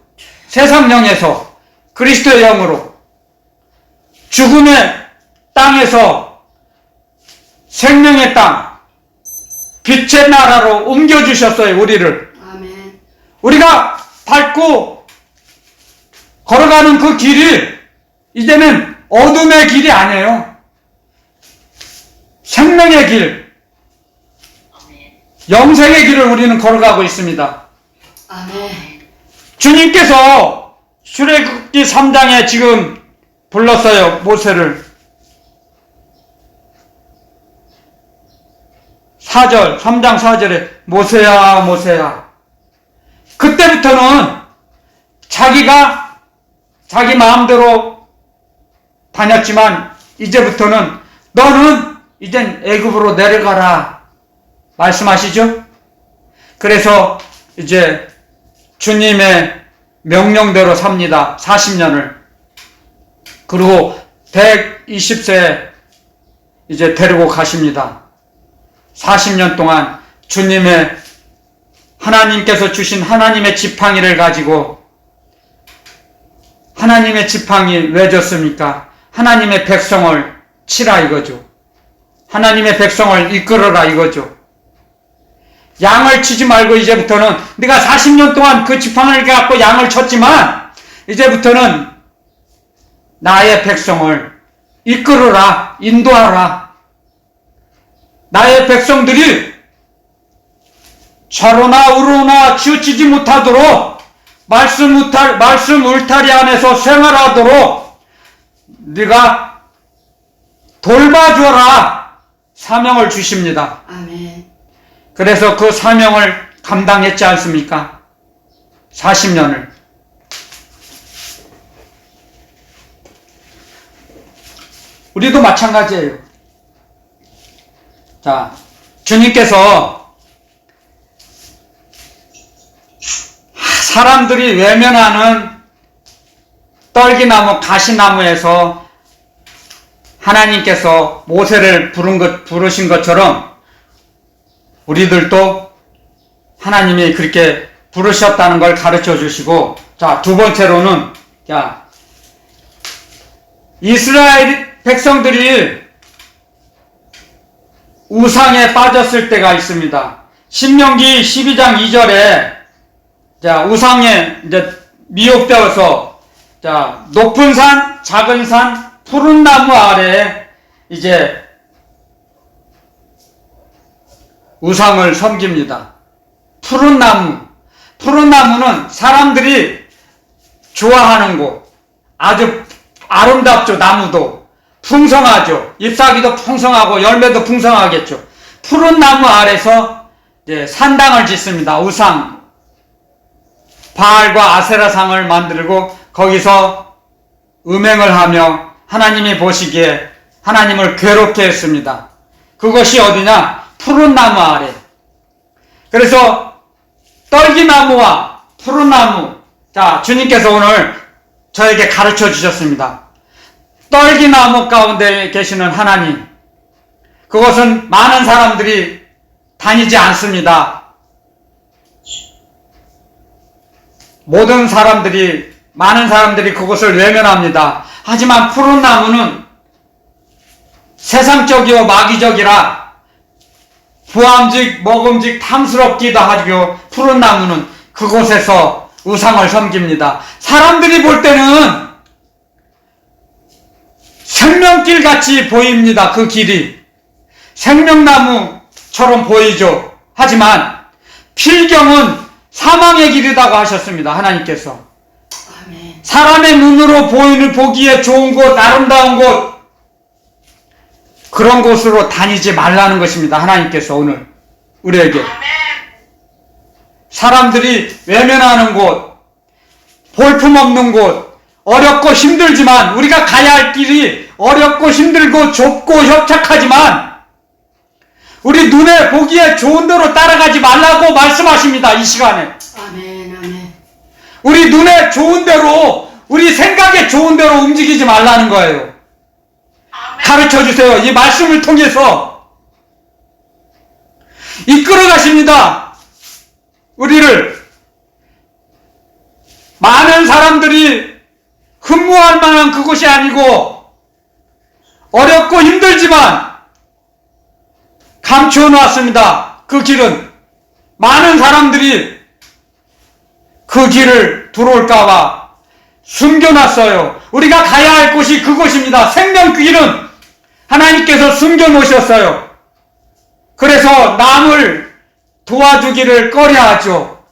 세상 영에서 그리스도의 영으로, 죽음의 땅에서 생명의 땅, 빛의 나라로 옮겨주셨어요. 우리를. 아멘. 우리가 밟고 걸어가는 그 길이 이제는 어둠의 길이 아니에요. 생명의 길, 영생의 길을 우리는 걸어가고 있습니다. 아멘. 주님께서 출애굽기 3장에 지금 불렀어요. 모세를. 3장 4절에 모세야 모세야. 그때부터는 자기 마음대로 다녔지만 이제부터는 너는 이젠 애굽으로 내려가라 말씀하시죠? 그래서 이제 주님의 명령대로 삽니다. 40년을. 그리고 120세 이제 데리고 가십니다. 40년 동안 주님의 하나님께서 주신 하나님의 지팡이를 가지고, 하나님의 지팡이 왜 줬습니까? 하나님의 백성을 치라 이거죠. 하나님의 백성을 이끌어라 이거죠. 양을 치지 말고 이제부터는 네가 40년 동안 그 지팡이를 갖고 양을 쳤지만 이제부터는 나의 백성을 이끌어라, 인도하라. 나의 백성들이 좌로나 우로나 치우치지 못하도록 말씀 울타리 안에서 생활하도록 네가 돌봐줘라 사명을 주십니다. 아멘. 그래서 그 사명을 감당했지 않습니까? 40년을. 우리도 마찬가지예요. 자, 주님께서 사람들이 외면하는 떨기나무, 가시나무에서 하나님께서 모세를 부르신 것처럼 우리들도 하나님이 그렇게 부르셨다는 걸 가르쳐 주시고, 자, 두 번째로는, 자, 이스라엘 백성들이 우상에 빠졌을 때가 있습니다. 신명기 12장 2절에, 자, 우상에 이제 미혹되어서, 자, 높은 산, 작은 산, 푸른 나무 아래에 이제 우상을 섬깁니다. 푸른 나무. 푸른 나무는 사람들이 좋아하는 곳. 아주 아름답죠, 나무도. 풍성하죠. 잎사귀도 풍성하고 열매도 풍성하겠죠. 푸른 나무 아래서 이제 산당을 짓습니다. 우상. 바알과 아세라상을 만들고 거기서 음행을 하며 하나님이 보시기에 하나님을 괴롭게 했습니다. 그것이 어디냐? 푸른 나무 아래. 그래서 떨기나무와 푸른 나무, 자, 주님께서 오늘 저에게 가르쳐 주셨습니다. 떨기나무 가운데 계시는 하나님, 그것은 많은 사람들이 다니지 않습니다. 모든 사람들이, 많은 사람들이 그것을 외면합니다. 하지만 푸른 나무는 세상적이요 마귀적이라 부함직, 먹음직, 탐스럽기도 하고, 푸른 나무는 그곳에서 우상을 섬깁니다. 사람들이 볼 때는 생명길 같이 보입니다. 그 길이 생명나무처럼 보이죠. 하지만 필경은 사망의 길이라고 하셨습니다. 하나님께서. 아멘. 사람의 눈으로 보기에 좋은 곳, 아름다운 곳, 그런 곳으로 다니지 말라는 것입니다. 하나님께서 오늘 우리에게. 사람들이 외면하는 곳, 볼품없는 곳, 어렵고 힘들지만, 우리가 가야 할 길이 어렵고 힘들고 좁고 협착하지만 우리 눈에 보기에 좋은 대로 따라가지 말라고 말씀하십니다. 이 시간에. 아멘. 아멘. 우리 눈에 좋은 대로, 우리 생각에 좋은 대로 움직이지 말라는 거예요. 가르쳐 주세요. 이 말씀을 통해서 이끌어 가십니다. 우리를. 많은 사람들이 흠모할 만한 그곳이 아니고 어렵고 힘들지만 감추어 놨습니다. 그 길은. 많은 사람들이 그 길을 들어올까봐 숨겨놨어요. 우리가 가야 할 곳이 그곳입니다. 생명 길은 하나님께서 숨겨놓으셨어요. 그래서 남을 도와주기를 꺼려하죠.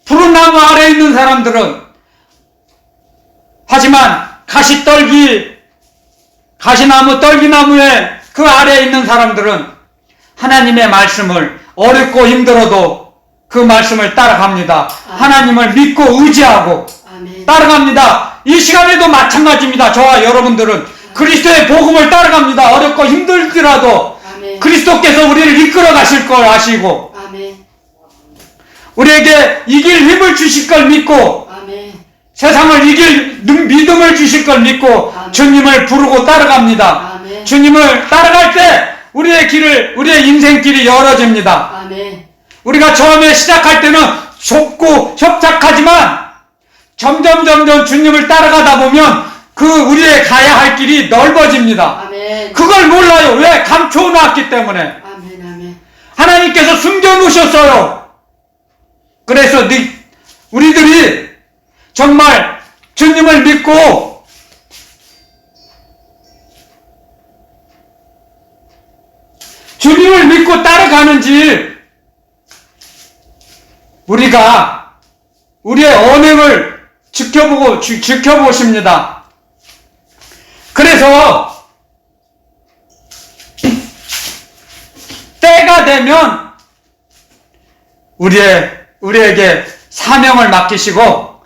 푸른 나무 아래에 있는 사람들은. 하지만 가시나무, 떨기나무의 그 아래에 있는 사람들은 하나님의 말씀을 어렵고 힘들어도 그 말씀을 따라갑니다. 하나님을 믿고 의지하고 아멘. 따라갑니다. 이 시간에도 마찬가지입니다. 저와 여러분들은 그리스도의 복음을 따라갑니다. 어렵고 힘들더라도 아멘. 그리스도께서 우리를 이끌어 가실 걸 아시고 아멘. 우리에게 이길 힘을 주실 걸 믿고 아멘. 세상을 이길 믿음을 주실 걸 믿고 아멘. 주님을 부르고 따라갑니다. 아멘. 주님을 따라갈 때 우리의 인생길이 열어집니다. 아멘. 우리가 처음에 시작할 때는 좁고 협착하지만 점점 주님을 따라가다 보면 우리의 가야 할 길이 넓어집니다. 아멘. 그걸 몰라요. 왜? 감춰 놨기 때문에. 아멘. 아멘. 하나님께서 숨겨 놓으셨어요. 그래서 우리들이 정말 주님을 믿고 주님을 믿고 따라가는지 우리가 우리의 언행을 지켜보십니다. 그래서 때가 되면 우리에게 사명을 맡기시고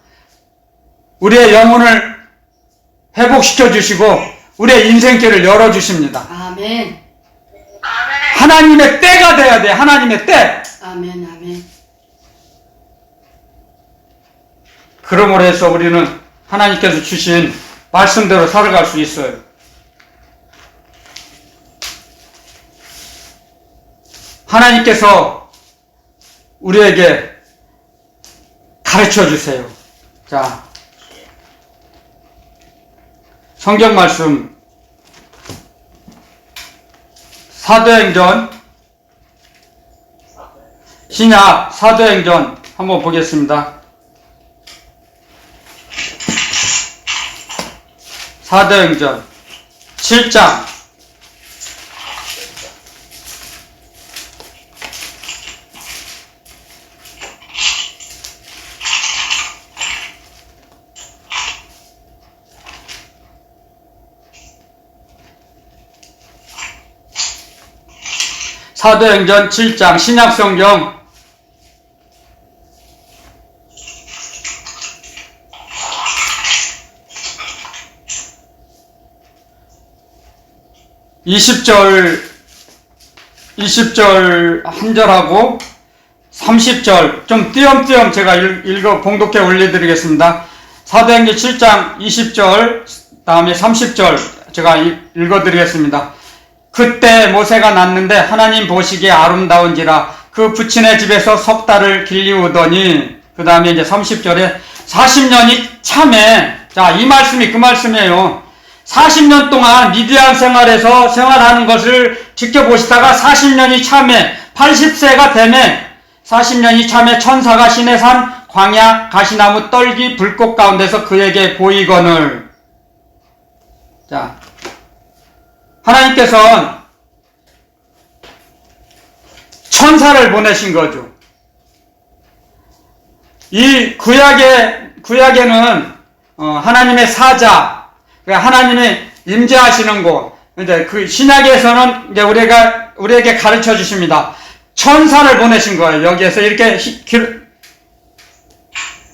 우리의 영혼을 회복시켜 주시고 우리의 인생길을 열어 주십니다. 아멘. 하나님의 때가 돼야 돼. 하나님의 때. 아멘. 아멘. 그러므로 해서 우리는 하나님께서 주신 말씀대로 살아갈 수 있어요. 하나님께서 우리에게 가르쳐 주세요. 자, 성경 말씀 사도행전 신약 사도행전 한번 보겠습니다. 사도행전 7장 사도행전 7장 신약성경 20절 한 절하고 30절 좀 띄엄띄엄 제가 봉독해 올려드리겠습니다. 사도행전 7장 20절 다음에 30절 제가 읽어드리겠습니다. 그때 모세가 났는데 하나님 보시기에 아름다운지라 그 부친의 집에서 석 달을 길리우더니 그 다음에 이제 30절에 40년이 참에 자, 이 말씀이 그 말씀이에요. 40년 동안 미디안 생활하는 것을 지켜보시다가 40년이 참에 80세가 되매 40년이 참에 천사가 시내산 광야 가시나무 떨기 불꽃 가운데서 그에게 보이거늘. 자, 하나님께서는 천사를 보내신 거죠. 이 구약에는 하나님의 사자, 하나님이 임재하시는 곳. 이제 그 신약에서는 이제 우리에게 가르쳐 주십니다. 천사를 보내신 거예요. 여기에서 이렇게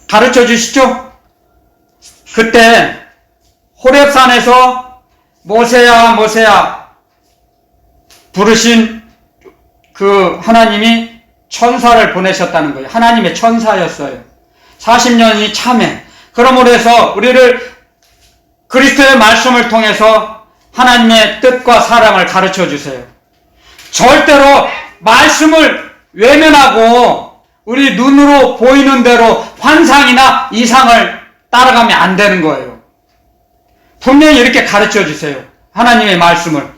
가르쳐 주시죠. 그때 호렙산에서 모세야 모세야 부르신 그 하나님이 천사를 보내셨다는 거예요. 하나님의 천사였어요. 40년이 참에. 그러므로 해서 우리를 그리스도의 말씀을 통해서 하나님의 뜻과 사랑을 가르쳐 주세요. 절대로 말씀을 외면하고 우리 눈으로 보이는 대로 환상이나 이상을 따라가면 안 되는 거예요. 분명히 이렇게 가르쳐 주세요. 하나님의 말씀을.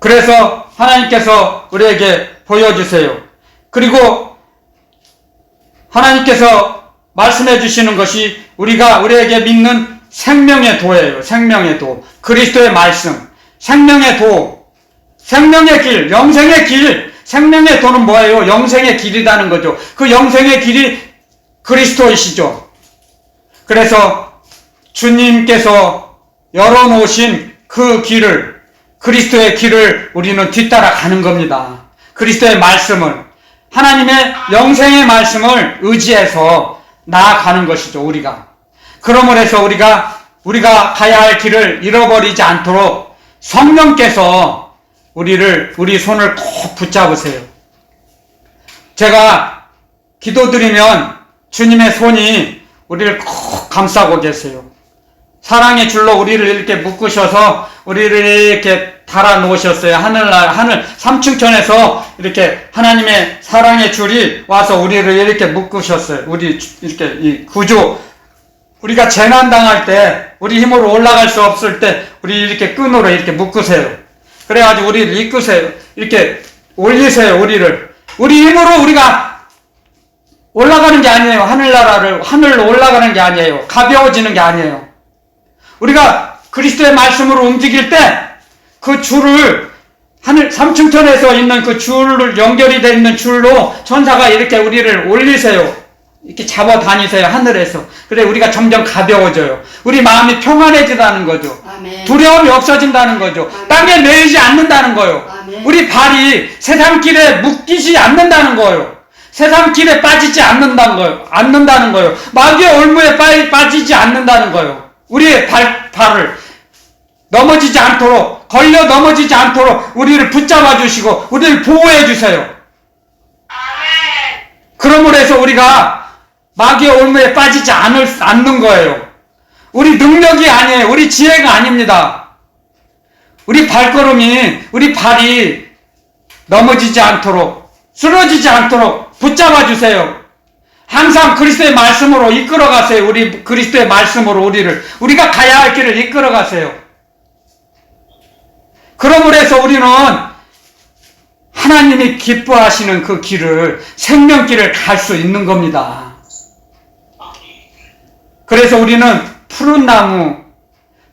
그래서 하나님께서 우리에게 보여주세요. 그리고 하나님께서 말씀해 주시는 것이 우리에게 믿는 생명의 도예요. 생명의 도. 그리스도의 말씀. 생명의 도. 생명의 길. 영생의 길. 생명의 도는 뭐예요? 영생의 길이라는 거죠. 그 영생의 길이 그리스도이시죠. 그래서 주님께서 열어놓으신 그 길을, 그리스도의 길을 우리는 뒤따라 가는 겁니다. 그리스도의 말씀을, 하나님의 영생의 말씀을 의지해서 나아가는 것이죠, 우리가. 그러므로 해서 우리가 우리가 가야 할 길을 잃어버리지 않도록 성령께서 우리 손을 꼭 붙잡으세요. 제가 기도드리면 주님의 손이 우리를 꼭 감싸고 계세요. 사랑의 줄로 우리를 이렇게 묶으셔서 우리를 이렇게 달아 놓으셨어요. 하늘 삼층천에서 이렇게 하나님의 사랑의 줄이 와서 우리를 이렇게 묶으셨어요. 우리 이렇게 이 구조, 우리가 재난 당할 때, 우리 힘으로 올라갈 수 없을 때 우리 이렇게 끈으로 이렇게 묶으세요. 그래가지고 우리를 이끄세요. 이렇게 올리세요. 우리 힘으로 우리가 올라가는 게 아니에요. 하늘로 올라가는 게 아니에요. 가벼워지는 게 아니에요. 우리가 그리스도의 말씀으로 움직일 때 그 줄을 하늘 삼층천에서 있는 그 줄을 연결이 되어 있는 줄로 천사가 이렇게 우리를 올리세요. 이렇게 잡아 다니세요. 하늘에서. 그래 우리가 점점 가벼워져요. 우리 마음이 평안해지다는 거죠. 아멘. 두려움이 없어진다는 거죠. 아멘. 땅에 매이지 않는다는 거예요. 아멘. 우리 발이 세상 길에 묶이지 않는다는 거예요. 세상 길에 빠지지 않는다는 거예요. 마귀의 올무에 빠지지 않는다는 거예요. 우리의 발을 넘어지지 않도록, 걸려 넘어지지 않도록 우리를 붙잡아 주시고 우리를 보호해 주세요. 그러므로 해서 우리가 마귀의 올무에 빠지지 않는 거예요. 우리 능력이 아니에요. 우리 지혜가 아닙니다. 우리 발이 넘어지지 않도록, 쓰러지지 않도록 붙잡아 주세요. 항상 그리스도의 말씀으로 이끌어 가세요. 그리스도의 말씀으로 우리가 가야 할 길을 이끌어 가세요. 그러므로 해서 우리는 하나님이 기뻐하시는 그 길을, 생명길을 갈 수 있는 겁니다. 그래서 우리는 푸른 나무,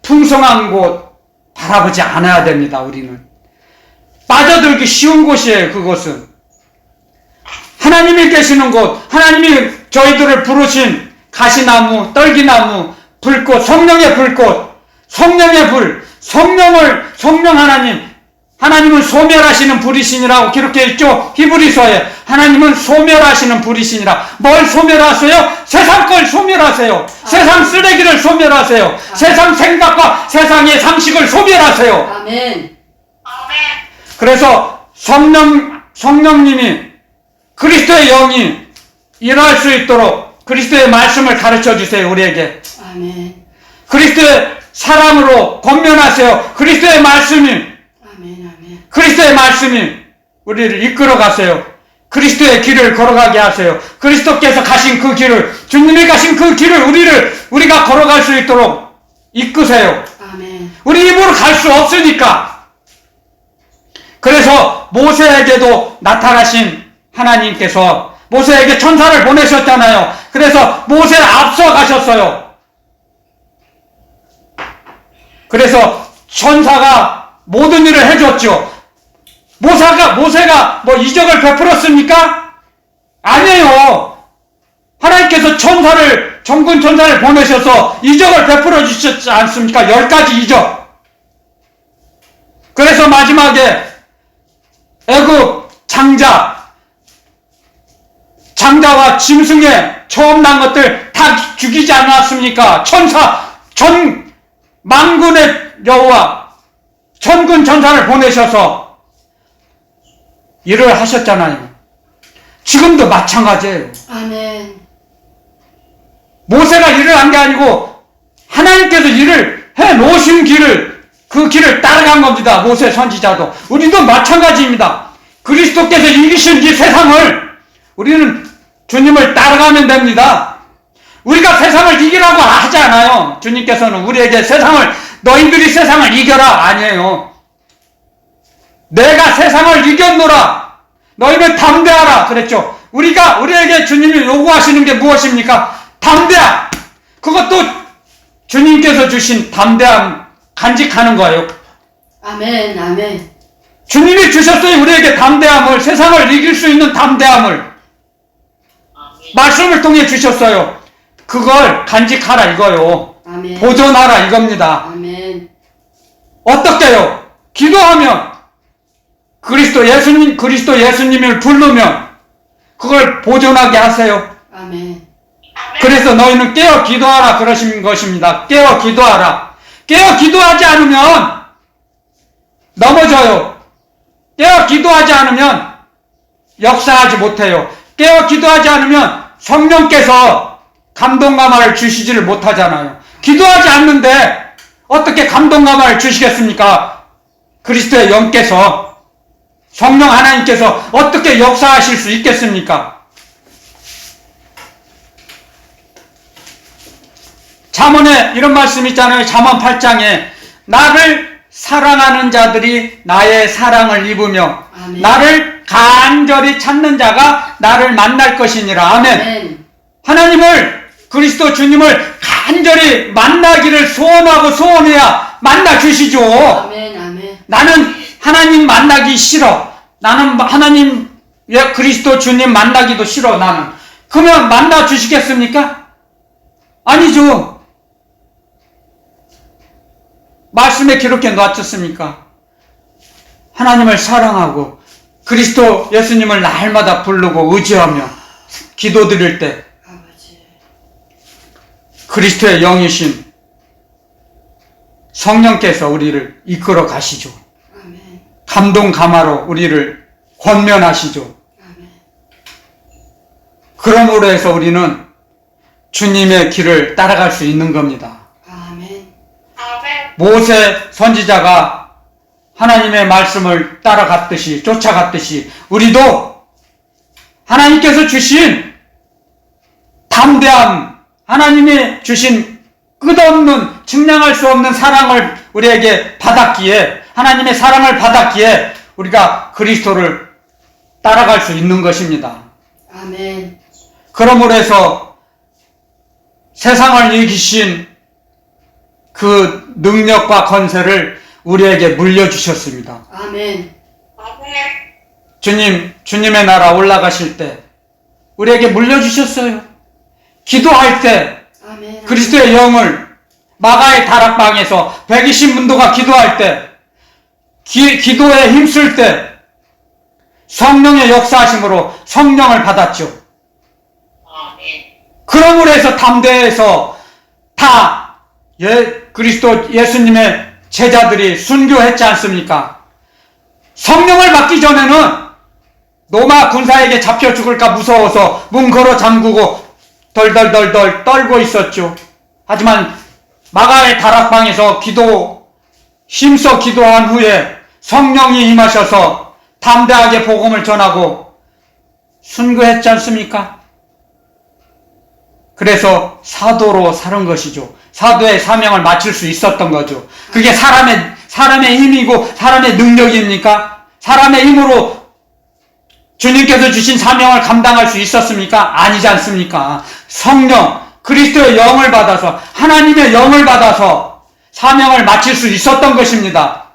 풍성한 곳 바라보지 않아야 됩니다. 우리는 빠져들기 쉬운 곳이에요. 그것은 하나님이 계시는 곳, 하나님이 저희들을 부르신 가시나무, 떨기나무, 불꽃, 성령의 불꽃, 성령의 불, 성령 하나님은 소멸하시는 불이시니라고 기록되어 있죠. 히브리서에 하나님은 소멸하시는 불이시니라. 뭘 소멸하세요? 세상 걸 소멸하세요. 세상 쓰레기를 소멸하세요. 세상 생각과 세상의 상식을 소멸하세요. 아멘. 그래서 성령님이 그리스도의 영이 일할 수 있도록 그리스도의 말씀을 가르쳐 주세요. 우리에게 아멘. 그리스도의 사랑으로 권면하세요. 그리스도의 말씀이 우리를 이끌어 가세요. 그리스도의 길을 걸어가게 하세요. 그리스도께서 가신 그 길을, 주님이 가신 그 길을 우리가 걸어갈 수 있도록 이끄세요. 아멘. 우리 입으로 갈 수 없으니까. 그래서 모세에게도 나타나신 하나님께서 모세에게 천사를 보내셨잖아요. 그래서 모세를 앞서 가셨어요. 그래서 천사가 모든 일을 해줬죠. 모세가 뭐 이적을 베풀었습니까? 아니에요. 하나님께서 정군 천사를 보내셔서 이적을 베풀어 주셨지 않습니까? 10가지 이적. 그래서 마지막에 애굽 장자와 짐승에 처음 난 것들 다 죽이지 않았습니까? 만군의 여호와 천군 천사를 보내셔서 일을 하셨잖아요. 지금도 마찬가지예요. 아멘. 모세가 일을 한 게 아니고 하나님께서 일을 해 놓으신 그 길을 따라간 겁니다. 모세 선지자도. 우리도 마찬가지입니다. 그리스도께서 이기신 이 세상을 우리는 주님을 따라가면 됩니다. 우리가 세상을 이기라고 하지 않아요. 주님께서는 우리에게 너희들이 세상을 이겨라 아니에요. 내가 세상을 이겼노라. 너희는 담대하라 그랬죠. 우리에게 주님이 요구하시는 게 무엇입니까? 담대함. 그것도 주님께서 주신 담대함 간직하는 거예요. 아멘. 아멘. 주님이 주셨어요. 우리에게 담대함을, 세상을 이길 수 있는 담대함을 말씀을 통해 주셨어요. 그걸 간직하라 이거요. 아멘. 보존하라 이겁니다. 아멘. 어떻게요? 기도하면 그리스도 예수님을 부르면 그걸 보존하게 하세요. 아멘. 그래서 너희는 깨어 기도하라 그러신 것입니다. 깨어 기도하라. 깨어 기도하지 않으면 넘어져요. 깨어 기도하지 않으면 역사하지 못해요. 깨어 기도하지 않으면 성령께서 감동감화를 주시지를 못하잖아요. 기도하지 않는데 어떻게 감동감화를 주시겠습니까? 그리스도의 영께서, 성령 하나님께서 어떻게 역사하실 수 있겠습니까? 잠언에 이런 말씀이 있잖아요. 잠언 8장에 나를 사랑하는 자들이 나의 사랑을 입으며 아멘. 나를 간절히 찾는 자가 나를 만날 것이니라. 아멘. 아멘. 하나님을, 그리스도 주님을 간절히 만나기를 소원하고 소원해야 만나 주시죠. 아멘. 아멘. 나는 하나님 만나기 싫어. 나는 하나님, 그리스도 주님 만나기도 싫어. 나는. 그러면 만나 주시겠습니까? 아니죠. 말씀에 기록해 놨었습니까? 하나님을 사랑하고 그리스도 예수님을 날마다 부르고 의지하며 기도드릴 때 아버지. 그리스도의 영이신 성령께서 우리를 이끌어 가시죠. 아멘. 감동 감화로 우리를 권면하시죠. 아멘. 그러므로 해서 우리는 주님의 길을 따라갈 수 있는 겁니다. 아멘. 모세 선지자가 하나님의 말씀을 따라갔듯이, 쫓아갔듯이 우리도 하나님께서 주신 담대함, 하나님이 주신 끝없는 측량할 수 없는 사랑을 우리에게 받았기에, 하나님의 사랑을 받았기에 우리가 그리스도를 따라갈 수 있는 것입니다. 아멘. 그러므로 해서 세상을 이기신 그 능력과 권세를 우리에게 물려주셨습니다. 아멘. 주님의 나라 올라가실 때 우리에게 물려주셨어요. 기도할 때 아멘. 그리스도의 영을 마가의 다락방에서 120문도가 기도할 때, 기도에 힘쓸 때 성령의 역사하심으로 성령을 받았죠. 그러므로 해서 담대해서 다 그리스도 예수님의 제자들이 순교했지 않습니까? 성령을 받기 전에는 로마 군사에게 잡혀 죽을까 무서워서 문 걸어 잠그고 덜덜덜덜 떨고 있었죠. 하지만 마가의 다락방에서 힘써 기도한 후에 성령이 임하셔서 담대하게 복음을 전하고 순교했지 않습니까? 그래서 사도로 사는 것이죠. 사도의 사명을 마칠 수 있었던 거죠. 그게 사람의 힘이고 사람의 능력입니까? 사람의 힘으로 주님께서 주신 사명을 감당할 수 있었습니까? 아니지 않습니까? 성령, 그리스도의 영을 받아서, 하나님의 영을 받아서 사명을 마칠 수 있었던 것입니다.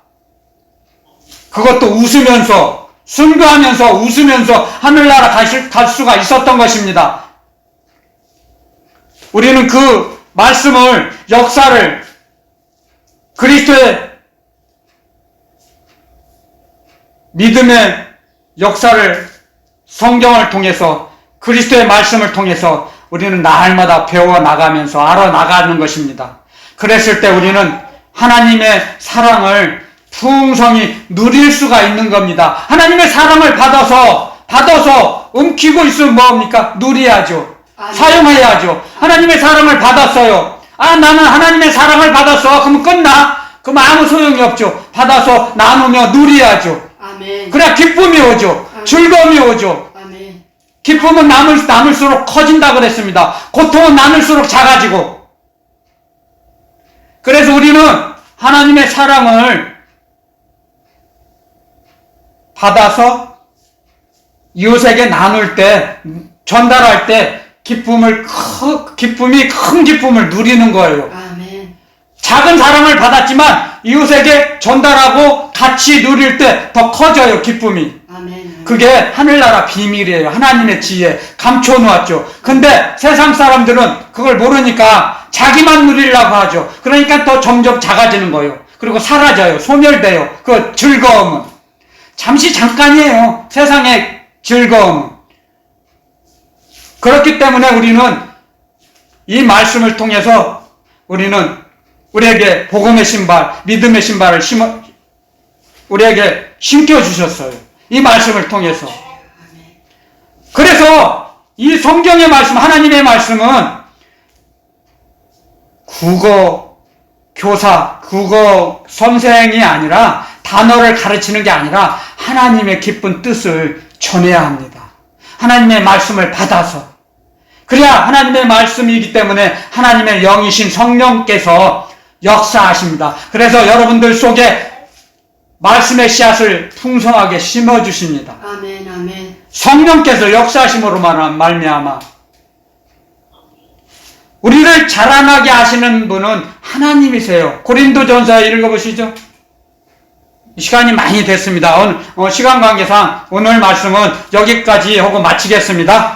그것도 웃으면서, 순교하면서 웃으면서 하늘나라 갈 수가 있었던 것입니다. 우리는 그 말씀을, 역사를, 그리스도의 믿음의 역사를 성경을 통해서, 그리스도의 말씀을 통해서 우리는 날마다 배워나가면서 알아나가는 것입니다. 그랬을 때 우리는 하나님의 사랑을 풍성히 누릴 수가 있는 겁니다. 하나님의 사랑을 받아서 움키고 있으면 뭐합니까? 누려야죠. 사용해야죠. 하나님의 사랑을 받았어요. 나는 하나님의 사랑을 받았어. 그러면 끝나? 그럼 아무 소용이 없죠. 받아서 나누며 누려야죠. 아멘. 그래야 기쁨이 오죠. 아멘. 즐거움이 오죠. 아멘. 기쁨은 남을수록 커진다 그랬습니다. 고통은 나눌수록 작아지고. 그래서 우리는 하나님의 사랑을 받아서 이웃에게 나눌 때, 전달할 때 기쁨이 큰 기쁨을 누리는 거예요. 아멘. 작은 사랑을 받았지만 이웃에게 전달하고 같이 누릴 때 더 커져요, 기쁨이. 아멘. 그게 하늘나라 비밀이에요. 하나님의 지혜 감춰놓았죠. 근데 세상 사람들은 그걸 모르니까 자기만 누리려고 하죠. 그러니까 더 점점 작아지는 거예요. 그리고 사라져요. 소멸돼요. 그 즐거움은 잠깐이에요. 세상의 즐거움은. 그렇기 때문에 우리는 이 말씀을 통해서 우리에게 복음의 신발, 믿음의 신발을 우리에게 심겨주셨어요. 이 말씀을 통해서. 그래서 이 성경의 말씀, 하나님의 말씀은 국어 교사, 국어 선생이 아니라 단어를 가르치는 게 아니라 하나님의 기쁜 뜻을 전해야 합니다. 하나님의 말씀을 받아서. 그래야 하나님의 말씀이기 때문에 하나님의 영이신 성령께서 역사하십니다. 그래서 여러분들 속에 말씀의 씨앗을 풍성하게 심어주십니다. 아멘, 아멘. 성령께서 역사하심으로 말미암아 우리를 자라나게 하시는 분은 하나님이세요. 고린도전서 읽어보시죠. 시간이 많이 됐습니다. 시간 관계상 오늘 말씀은 여기까지 하고 마치겠습니다.